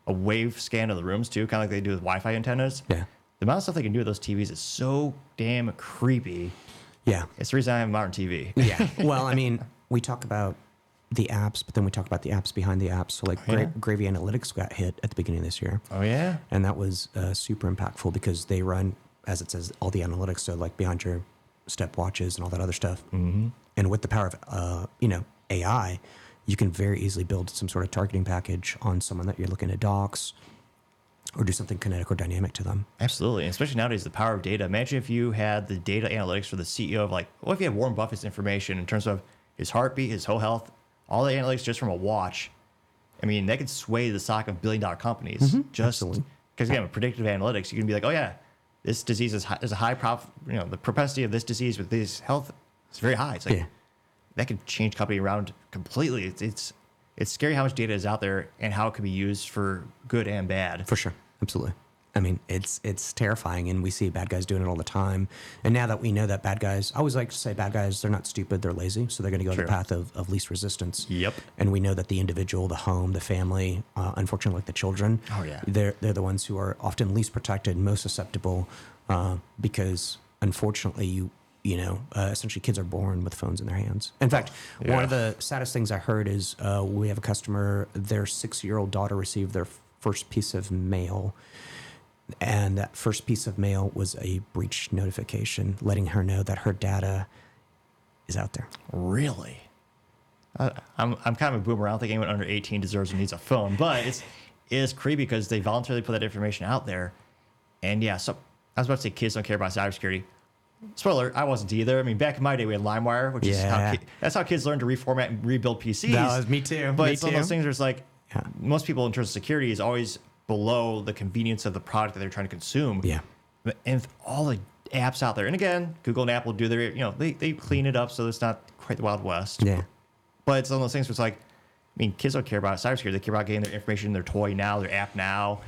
a wave scan of the rooms too, kind of like they do with Wi-Fi antennas. Yeah. The amount of stuff they can do with those TVs is so damn creepy. Yeah. It's the reason I have a modern TV. Yeah. Well, I mean, we talk about the apps, but then we talk about the apps behind the apps. So like Gravy Analytics got hit at the beginning of this year. Oh yeah. And that was super impactful because they run, as it says, all the analytics. So like behind your stepwatches and all that other stuff. Mm-hmm. And with the power of, AI, you can very easily build some sort of targeting package on someone that you're looking to dox or do something kinetic or dynamic to them. Absolutely. And especially nowadays, the power of data. Imagine if you had the data analytics for the CEO of what if you had Warren Buffett's information in terms of his heartbeat, his whole health, all the analytics just from a watch. I mean, that could sway the stock of billion-dollar companies. Just because, again, with predictive analytics, you can be like, oh yeah, this disease is a high profit, the propensity of this disease with this health is very high. It's like, that could change company around completely. It's scary how much data is out there and how it can be used for good and bad. For sure. Absolutely. I mean, it's terrifying, and we see bad guys doing it all the time. And now that we know that bad guys, I always like to say bad guys, they're not stupid, they're lazy. So they're going to go the path of least resistance. Yep. And we know that the individual, the home, the family, unfortunately, like the children, they're the ones who are often least protected, most susceptible, because unfortunately, essentially kids are born with phones in their hands. In fact, one of the saddest things I heard is we have a customer, their 6-year-old daughter received their first piece of mail. And that first piece of mail was a breach notification letting her know that her data is out there. Really? I'm kind of a boomer. I don't think anyone under 18 deserves or needs a phone, but it is creepy because they voluntarily put that information out there. And yeah, so I was about to say kids don't care about cybersecurity. Spoiler, I wasn't either. I mean, back in my day, we had LimeWire, which is that's how kids learned to reformat and rebuild PCs. That was me too. But it's one of those things where it's like, most people in terms of security is always below the convenience of the product that they're trying to consume. Yeah. And and all the apps out there. And again, Google and Apple do their, they clean it up so it's not quite the Wild West. Yeah. But it's one of those things where it's like, I mean, kids don't care about cybersecurity. They care about getting their information in their toy now, their app now,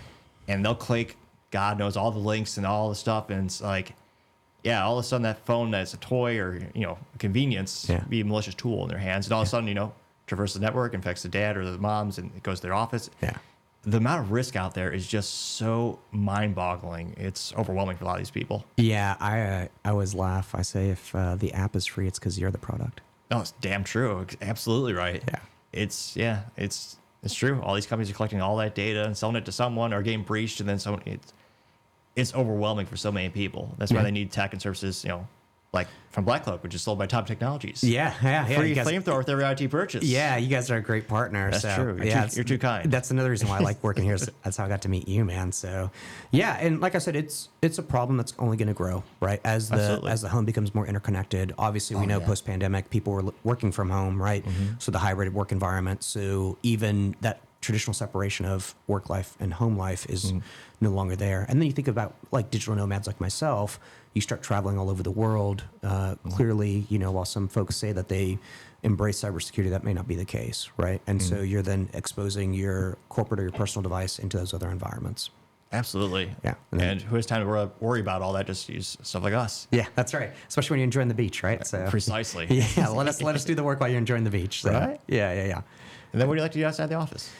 and they'll click God knows all the links and all the stuff. And it's like, yeah, all of a sudden that phone that's a toy or, a convenience be a malicious tool in their hands. And all of a sudden, traverse the network, infects the dad or the moms, and it goes to their office. Yeah. The amount of risk out there is just so mind-boggling. It's overwhelming for a lot of these people. Yeah, I always laugh. I say if the app is free, it's because you're the product. Oh, it's damn true. Absolutely right. Yeah. It's true. All these companies are collecting all that data and selling it to someone or getting breached, and then someone. It's overwhelming for so many people. That's why they need tech and services, like from Blackcloak, which is sold by Top Technologies. Yeah. Free flamethrower with every IT purchase. Yeah, you guys are a great partner. That's true. You're too kind. That's another reason why I like working here. That's how I got to meet you, man. So, yeah, and like I said, it's a problem that's only going to grow, right? As the home becomes more interconnected. Obviously, we know post pandemic people were working from home, right? So the hybrid work environment. So even that traditional separation of work life and home life is no longer there. And then you think about like digital nomads like myself. You start traveling all over the world. Clearly, while some folks say that they embrace cybersecurity, that may not be the case, right? And so you're then exposing your corporate or your personal device into those other environments. Absolutely. Yeah. And who has time to worry about all that? Just use stuff like us. Yeah, that's right. Especially when you're enjoying the beach, right? So precisely. Yeah, let us do the work while you're enjoying the beach. So, right? Yeah. And then what do you like to do outside the office?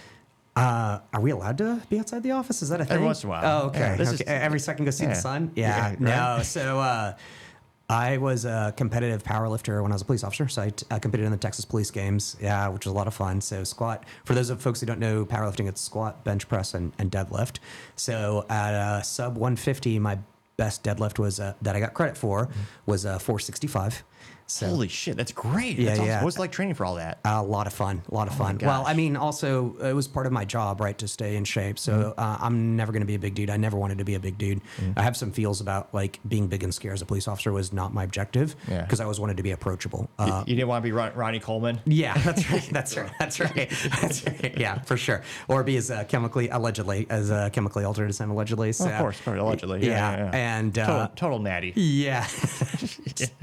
Are we allowed to be outside the office? Is that a thing? Every once in a while. Oh, okay. Yeah, Every second go see the sun? Yeah. Right? No. So I was a competitive powerlifter when I was a police officer. So I competed in the Texas Police Games, which was a lot of fun. So squat, for those of folks who don't know powerlifting, it's squat, bench press, and deadlift. So at sub 150, my best deadlift was that I got credit for was 465. So, holy shit, that's great. Yeah, that's awesome. yeah. What was it like training for all that? A lot of fun. Well, I mean, also, it was part of my job, right, to stay in shape. So I'm never going to be a big dude. I never wanted to be a big dude. I have some feels about, like, being big and scary as a police officer was not my objective because I always wanted to be approachable. You didn't want to be Ronnie Coleman? Yeah, that's right. That's right. Yeah, for sure. Or be as chemically altered as him, allegedly. So, of course, allegedly. Yeah. And total natty. Yeah.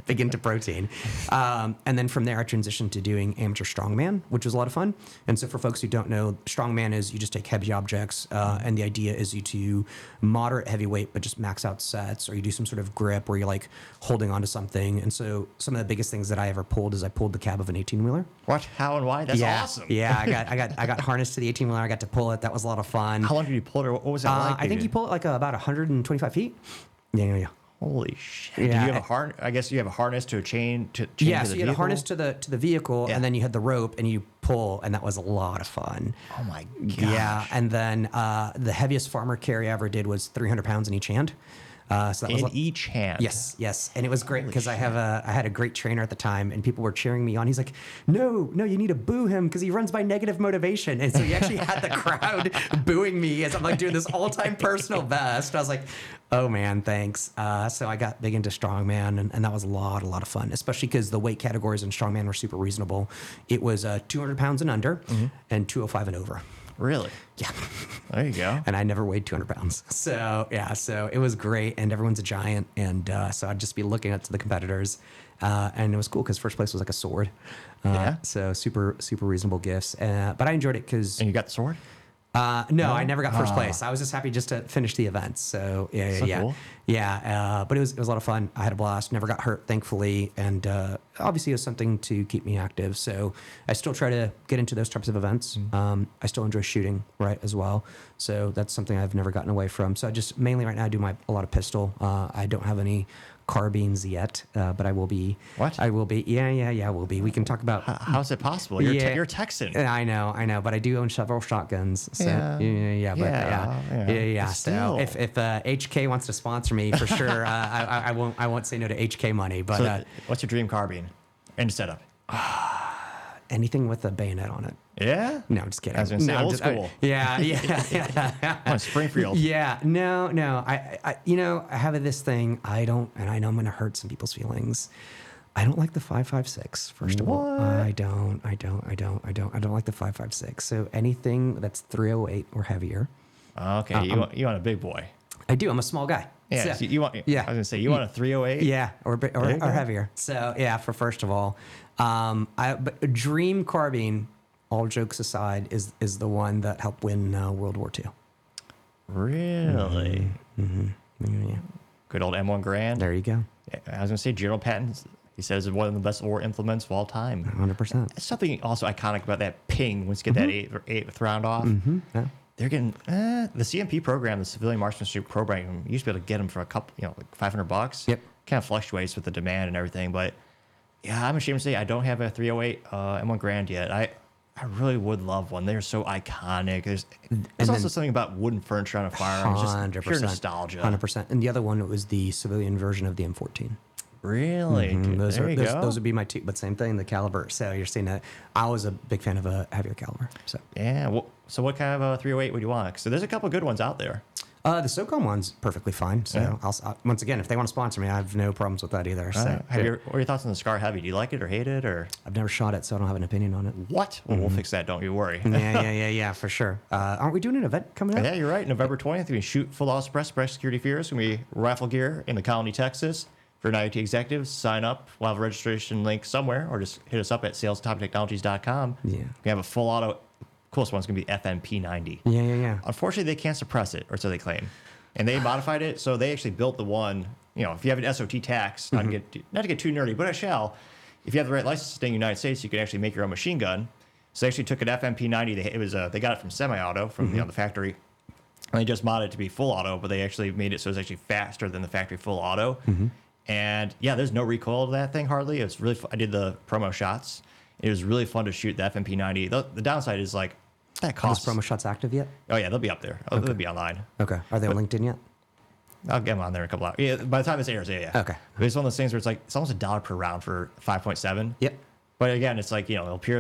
Big into protein. And then from there, I transitioned to doing amateur strongman, which was a lot of fun. And so for folks who don't know, strongman is you just take heavy objects, and the idea is you to moderate heavyweight, but just max out sets, or you do some sort of grip where you're like holding onto something. And so some of the biggest things that I ever pulled is I pulled the cab of an 18-wheeler. What? How and why? That's awesome. Yeah, I got harnessed to the 18-wheeler. I got to pull it. That was a lot of fun. How long did you pull it? Or what was it like? I think you pull it like about 125 feet. Yeah. Holy shit! Yeah. Do you have a harness? I guess you have a harness to a chain to So the you had a vehicle? harness to the vehicle, and then you had the rope, and you pull, and that was a lot of fun. Oh my gosh. Yeah, and then the heaviest farmer carry I ever did was 300 pounds in each hand. So that was each hand. Yes, and it was great because I had a great trainer at the time, and people were cheering me on. He's like, "No, you need to boo him because he runs by negative motivation." And so he actually had the crowd booing me as I'm like doing this all-time personal best. I was like, "Oh man, thanks." So I got big into strongman, and that was a lot of fun, especially because the weight categories in strongman were super reasonable. It was 200 pounds and under, and 205 and over. Really? Yeah. There you go. And I never weighed 200 pounds. So it was great. And everyone's a giant. And so I'd just be looking up to the competitors. And it was cool because first place was like a sword. So super reasonable gifts. But I enjoyed it because... And you got the sword? No, I never got first place. I was just happy just to finish the events. So yeah. Cool. Yeah, but it was a lot of fun. I had a blast. Never got hurt, thankfully, and obviously it was something to keep me active. So I still try to get into those types of events. I still enjoy shooting, right, as well. So that's something I've never gotten away from. So I just mainly right now I do a lot of pistol. I don't have any carbines yet, but I will be. What? I will be. Yeah, I will be. We can talk about. How's it possible? You're a Texan. I know, but I do own several shotguns. So, yeah. So if HK wants to sponsor me, for sure, I won't say no to HK money. But so what's your dream carbine and setup? Anything with a bayonet on it. Yeah? No, I'm just kidding. I was going to say old school. Yeah. On Springfield. Yeah. No. I have this thing. I know I'm going to hurt some people's feelings. I don't like the 5.56. First of all, I don't like the 5.56. So anything that's 308 or heavier. Okay, you want a big boy. I do. I'm a small guy. Yeah, So, so you want? yeah. I was gonna say you want a 308. Yeah, or There you go. heavier. So yeah, for first of all, but a dream carbine, all jokes aside, is the one that helped win World War II. Really? Yeah. Good old M1 Grand. There you go. I was gonna say General Patton. He says it's one of the best war implements of all time. 100%. There's something also iconic about that ping once you get that eighth round off. Yeah. They're getting the CMP program, the Civilian Marksmanship program. You used to be able to get them for a couple, like $500. Yep. Kind of fluctuates with the demand and everything, but yeah, I'm ashamed to say I don't have a 308 M1 Grand yet. I really would love one. They're so iconic. There's also something about wooden furniture on a firearm. It's just pure nostalgia. 100%. And the other one was the civilian version of the M14. Really? Those There you go. those would be my two, but same thing, the caliber. So you're seeing that. I was a big fan of a heavier caliber. So Yeah. Well, so what kind of a 308 would you want? So there's a couple good ones out there. the SOCOM one's perfectly fine. So Yeah. I'll once again, if they want to sponsor me, I have no problems with that either. So What are your thoughts on the Scar Heavy? Do you like it or hate it or I've never shot it, so I don't have an opinion on it. what? Well, we'll fix that. Don't you worry. yeah, for sure. Aren't we doing an event coming up? Yeah, you're right. November 20th, we shoot full auto suppress security fears. Gonna be rifle gear in the Colony, Texas. For IoT executives, sign up. We'll have a registration link somewhere, or just hit us up at sales.topictechnologies.com. Yeah. We have a full auto. Coolest one's gonna be FMP90. Yeah. Unfortunately, they can't suppress it, or so they claim. And they modified it, so they actually built the one. If you have an SOT tax, not to get too nerdy, but I shall. If you have the right licensing in the United States, you can actually make your own machine gun. So they actually took an FMP90. They got it from semi-auto from the factory, and they just modded it to be full auto. But they actually made it so it's actually faster than the factory full auto. And yeah, there's no recoil to that thing hardly. It's really. I did the promo shots. It was really fun to shoot the FMP90. The downside is like that Are those costs. promo shots active yet? Oh yeah, they'll be up there. They'll be online. Okay. Are they linked in yet? I'll get them on there in a couple hours. Yeah, by the time this airs, yeah. Okay. But it's one of those things where it's almost $1 per round for 5.7. Yep. But again, it's like it'll appear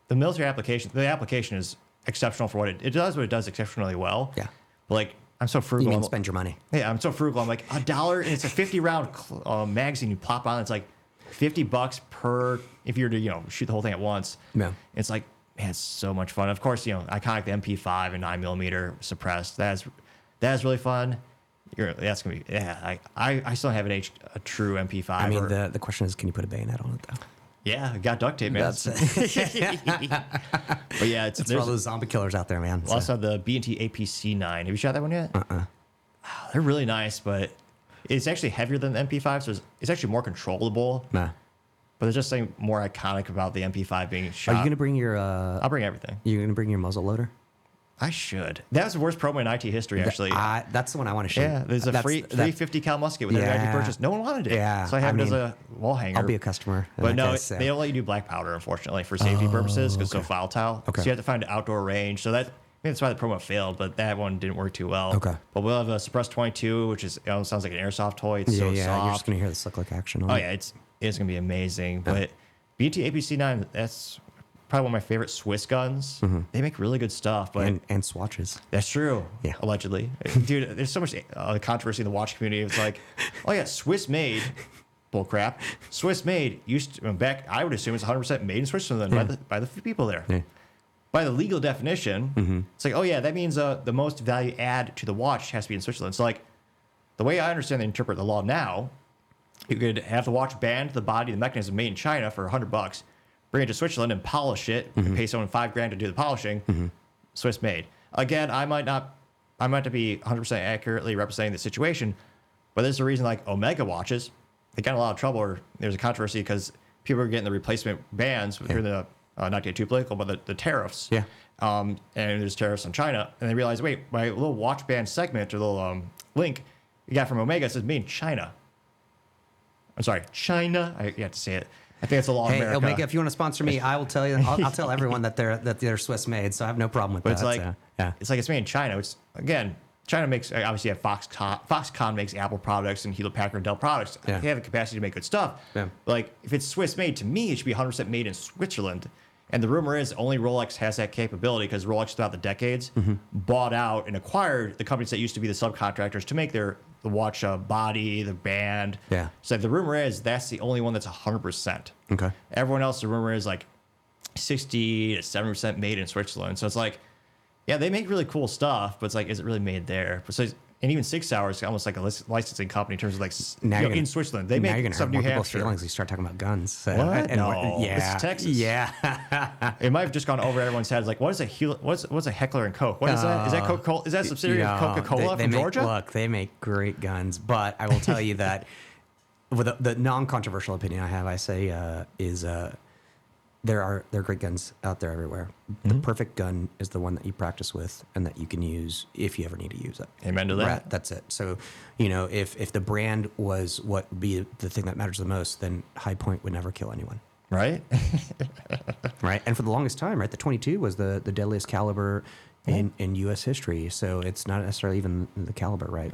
the military application. The application is exceptional for what it does. What it does exceptionally well. Yeah. But like I'm so frugal. You mean I'm- spend your money? Yeah, I'm so frugal. I'm like $1, and it's a 50 round magazine. You plop on. It's like $50 per if you're to shoot the whole thing at once. Yeah. It's like man, it's so much fun. Of course, iconic the MP5 and 9mm suppressed. That's really fun. That's gonna be I still haven't aged a true MP5. I mean, the question is, can you put a bayonet on it though? Yeah, I got duct tape, man. That's it. But yeah, It's for all those zombie killers out there, man. We also have the B&T APC9. Have you shot that one yet? Wow, they're really nice, but it's actually heavier than the MP5, so it's actually more controllable. Nah. But there's just something more iconic about the MP5 being shot. Are you gonna bring your? I'll bring everything. You gonna bring your muzzle loader? I should. That was the worst promo in IT history, actually. That's the one I want to shoot. Yeah, there's a free 50 cal musket with every IT purchase. No one wanted it. Yeah, So I have I it as mean, a wall hanger. I'll be a customer. in But that no, case, so. they don't let you do black powder, unfortunately, for safety purposes, because it's so volatile. Okay. So you have to find an outdoor range. So that's why the promo failed, but that one didn't work too well. Okay. But we'll have a Suppress 22, which sounds like an airsoft toy. It's Yeah, so yeah. soft. You're just gonna hear the slick action on Oh it. yeah, it's gonna be amazing. But BT APC9, that's probably one of my favorite Swiss guns. They make really good stuff, but and swatches. that's true. Yeah. Allegedly, dude. There's so much controversy in the watch community. It's like, oh yeah, Swiss made. Bull crap. Swiss made used to, back. I would assume it's 100% made in Switzerland by the people there. Yeah. By the legal definition, it's like, oh yeah, that means the most value add to the watch has to be in Switzerland. So like, the way I understand and interpret the law now, you could have the watch band, the body, the mechanism made in China for $100, bring it to Switzerland and polish it, and pay someone $5,000 to do the polishing. Swiss made. Again, I might not be 100% accurately representing the situation, but there's a reason like Omega watches, they got in a lot of trouble, or there's a controversy because people are getting the replacement bands through the not to get too political, but the tariffs. Yeah. And there's tariffs on China, and they realize, wait, my little watch band segment or little link you got from Omega says made in China. I'm sorry, China. I have to say it. I think it's a law in Hey, America. Omega, if you want to sponsor me, I will tell you. I'll tell everyone that they're Swiss made, so I have no problem with But that. it's like, so, yeah. it's like it's made in China. It's again, China makes obviously you have Foxconn makes Apple products and Hewlett Packard and Dell products. Yeah. They have the capacity to make good stuff. Yeah. But like if it's Swiss made, to me it should be 100% made in Switzerland. And the rumor is only Rolex has that capability because Rolex throughout the decades bought out and acquired the companies that used to be the subcontractors to make the watch body, the band. Yeah. So the rumor is that's the only one that's 100%. Okay. Everyone else, the rumor is like 60 to 70% made in Switzerland. So it's like, yeah, they make really cool stuff, but it's like, is it really made there? So and even Sig Sauer is almost like a licensing company in terms of like in Switzerland. They now you're make gonna some hurt New more people's Hampshire. feelings. You start talking about guns. So, What? No, yeah, this is Texas. Yeah. It might have just gone over everyone's heads. Like, what's a Heckler and Koch? What is that? Is that Coca-Cola? Is that a subsidiary of Coca-Cola from Georgia? Look, they make great guns, but I will tell you that with the non-controversial opinion I have, I say there are great guns out there everywhere. The perfect gun is the one that you practice with and that you can use if you ever need to use it. Amen to that. Right, that's it. So, if the brand was what would be the thing that matters the most, then High Point would never kill anyone. Right? Right. And for the longest time, right, the 22 was the deadliest caliber in U.S. history. So it's not necessarily even the caliber, right?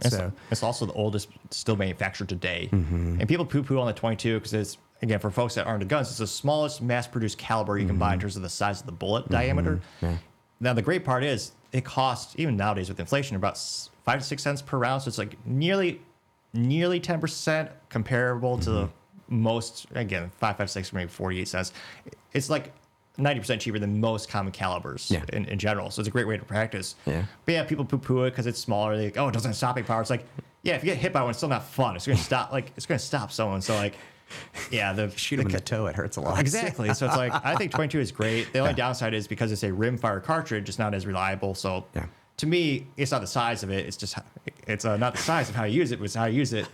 It's also the oldest still manufactured today. And people poo-poo on the 22 because it's, again, for folks that aren't into guns, it's the smallest mass-produced caliber you can buy in terms of the size of the bullet diameter. Yeah. Now, the great part is it costs, even nowadays with inflation, about 5 to 6 cents per round. So it's like nearly 10% comparable to most, again, 5, 6, maybe 48 cents. It's like 90% cheaper than most common calibers in general. So it's a great way to practice. Yeah. But yeah, people poo-poo it because it's smaller. They're like, oh, it doesn't have stopping power. It's like, yeah, if you get hit by one, it's still not fun. It's going to stop. It's going to stop someone. So like, yeah, shoot them in the toe, it hurts a lot. Exactly. So it's like, I think 22 is great. The only downside is because it's a rimfire cartridge, it's not as reliable. So to me, it's not the size of it. It's just, it's not the size of how you use it, but it's how you use it.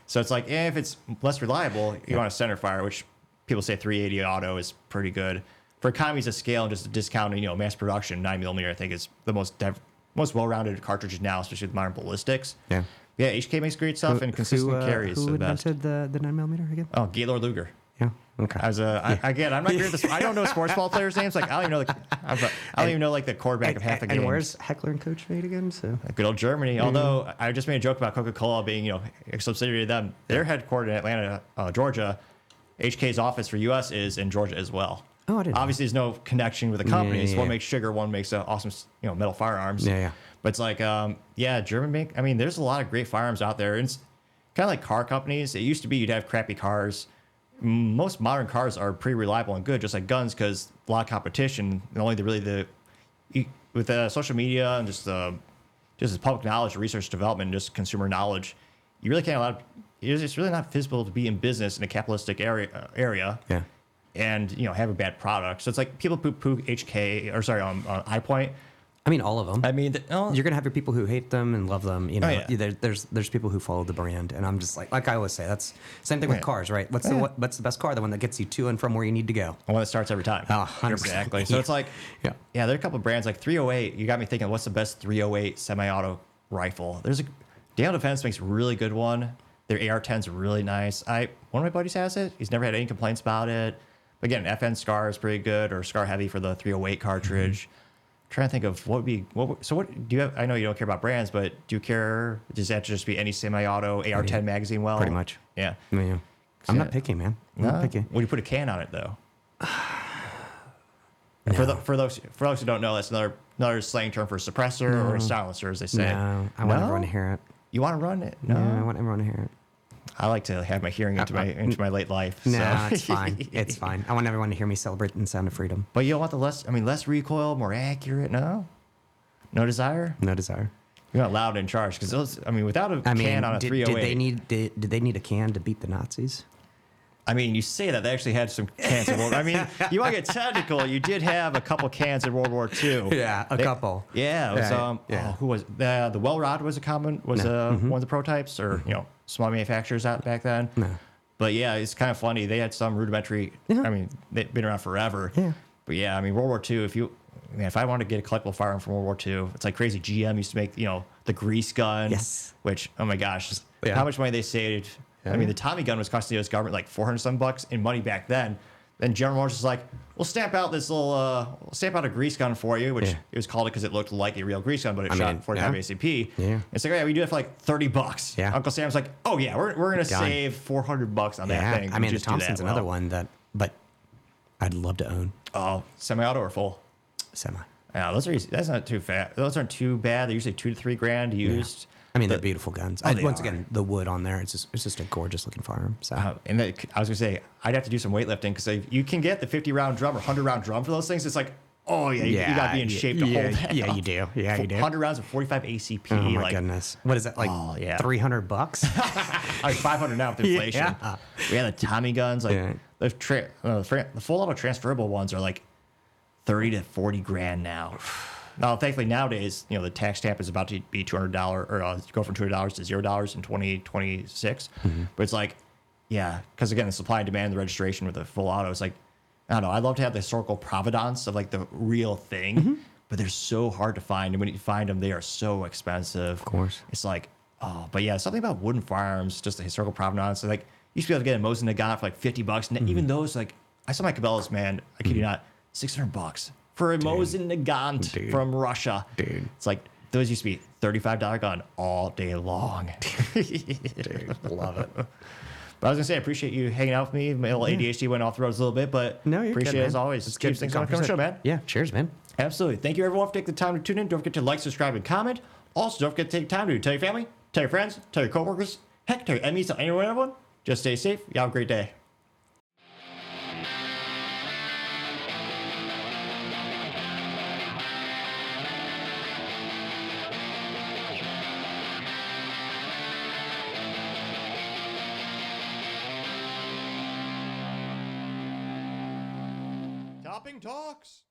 So it's like, if it's less reliable, you want a center fire, which people say 380 auto is pretty good. For economies of scale and just a discounted, mass production, 9mm, I think is the most well-rounded cartridge now, especially with modern ballistics. Yeah. Yeah, HK makes great stuff and consistent carries. Who invented the 9mm again? Oh, Gaylord Luger. Yeah. Okay. Again, I'm not great at this. I don't know sports ball players' names. Like I don't even know the quarterback of half the games. And where's Heckler and Koch made again? So good old Germany. Although I just made a joke about Coca-Cola being a subsidiary of them. They're headquartered in Atlanta, Georgia. HK's office for U.S. is in Georgia as well. Oh, I didn't. Obviously, there's no connection with the companies. One makes sugar, one makes awesome metal firearms. Yeah. But it's like German make. I mean, there's a lot of great firearms out there. It's kind of like car companies. It used to be you'd have crappy cars. Most modern cars are pretty reliable and good, just like guns, because a lot of competition. And only with social media and just as public knowledge, research development, and just consumer knowledge, you really can't allow. It's really not feasible to be in business in a capitalistic area. Yeah. And have a bad product. So it's like people poo-poo High Point. I mean, all of them. I mean, you're gonna have your people who hate them and love them. There's people who follow the brand, and I'm just like I always say, that's same thing with cars, right? What's the best car? The one that gets you to and from where you need to go. The one that starts every time. Oh, 100%. Exactly. So it's like, there are a couple of brands like 308. You got me thinking, what's the best 308 semi-auto rifle? Daniel Defense makes a really good one. Their AR-10 is really nice. One of my buddies has it. He's never had any complaints about it. But again, FN Scar is pretty good, or Scar Heavy for the 308 cartridge. Trying to think of what do you have? I know you don't care about brands, but do you care? Does that just be any semi-auto AR-10 magazine? Well, pretty much. Yeah. I'm not picky, man. I'm not picky. Well, you put a can on it though. No. For those who don't know, that's another slang term for suppressor or a silencer, as they say. No, I want everyone to hear it. You want to run it? No, I want everyone to hear it. I like to have my hearing into my late life. No, so. it's fine. It's fine. I want everyone to hear me celebrate the sound of freedom. But you don't want the less recoil, more accurate. No desire. No desire. You're not loud in charge because without a can on a 308. Did they need a can to beat the Nazis? I mean, you say that they actually had some cans in World. I mean, you want to get technical? You did have a couple cans in World War II. Yeah, a couple. Yeah, it was. Who was the Well-Rod was one of the prototypes, or small manufacturers out back then. No. But yeah, it's kind of funny. They had some rudimentary. Yeah. I mean, they've been around forever. Yeah. But yeah, I mean, World War II. If I wanted to get a collectible firearm from World War II, it's like crazy. GM used to make the grease gun. Yes. Which, oh my gosh, how much money they saved. I mean, the Tommy gun was costing the U.S. government like $400 in money back then. Then General Motors was like, we'll stamp out a grease gun for you, which it was called it because it looked like a real grease gun, but it shot 45 ACP. Yeah. It's like, we do it for like $30. Yeah. Uncle Sam's like, oh yeah, we're gonna save $400 on that thing. I mean, the Thompson's another one but I'd love to own. Oh, semi-auto or full? Semi. Yeah, those are easy. That's not too fat. Those aren't too bad. They're usually $2,000 to $3,000 used. Yeah. I mean, they're beautiful guns. Once again, the wood on there, it's just a gorgeous looking firearm. So. I was going to say, I'd have to do some weightlifting because you can get the 50-round drum or 100-round drum for those things. It's like Oh yeah, you gotta be in shape to hold that. Yeah, up. you do. Yeah, you do. 100 rounds of 45 ACP. Oh my like, goodness. What is that, like Oh, yeah. $300? like 500 now with inflation. Yeah. We had the Tommy guns, like Yeah. the full auto transferable ones are like 30 to 40 grand now. Now, thankfully nowadays, the tax stamp is about to be $200 or go from $200 to $0 in 2026. But it's like, yeah, because again, the supply and demand, the registration with the full auto, it's like, I don't know. I'd love to have the historical provenance of like the real thing, but they're so hard to find. And when you find them, they are so expensive. Of course. It's like, oh, but yeah, something about wooden firearms, just the historical provenance. Like, you used to be able to get a Mosin Nagant for like $50. And even those, like, I saw my Cabela's, man, I kid you not, $600 for a Mosin Nagant from Russia. Dude. It's like, those used to be $35 gun all day long. Dude, love it. But I was gonna say, I appreciate you hanging out with me. My little ADHD went off the roads a little bit, but No, you're appreciate good, it man. as always. It's Keeps good things on the show, man. Yeah, cheers, man. Absolutely. Thank you, everyone, for taking the time to tune in. Don't forget to like, subscribe, and comment. Also, don't forget to take time to tell your family, tell your friends, tell your coworkers, heck, tell your enemies, tell anyone, everyone. Just stay safe. You have a great day. Topping Talks.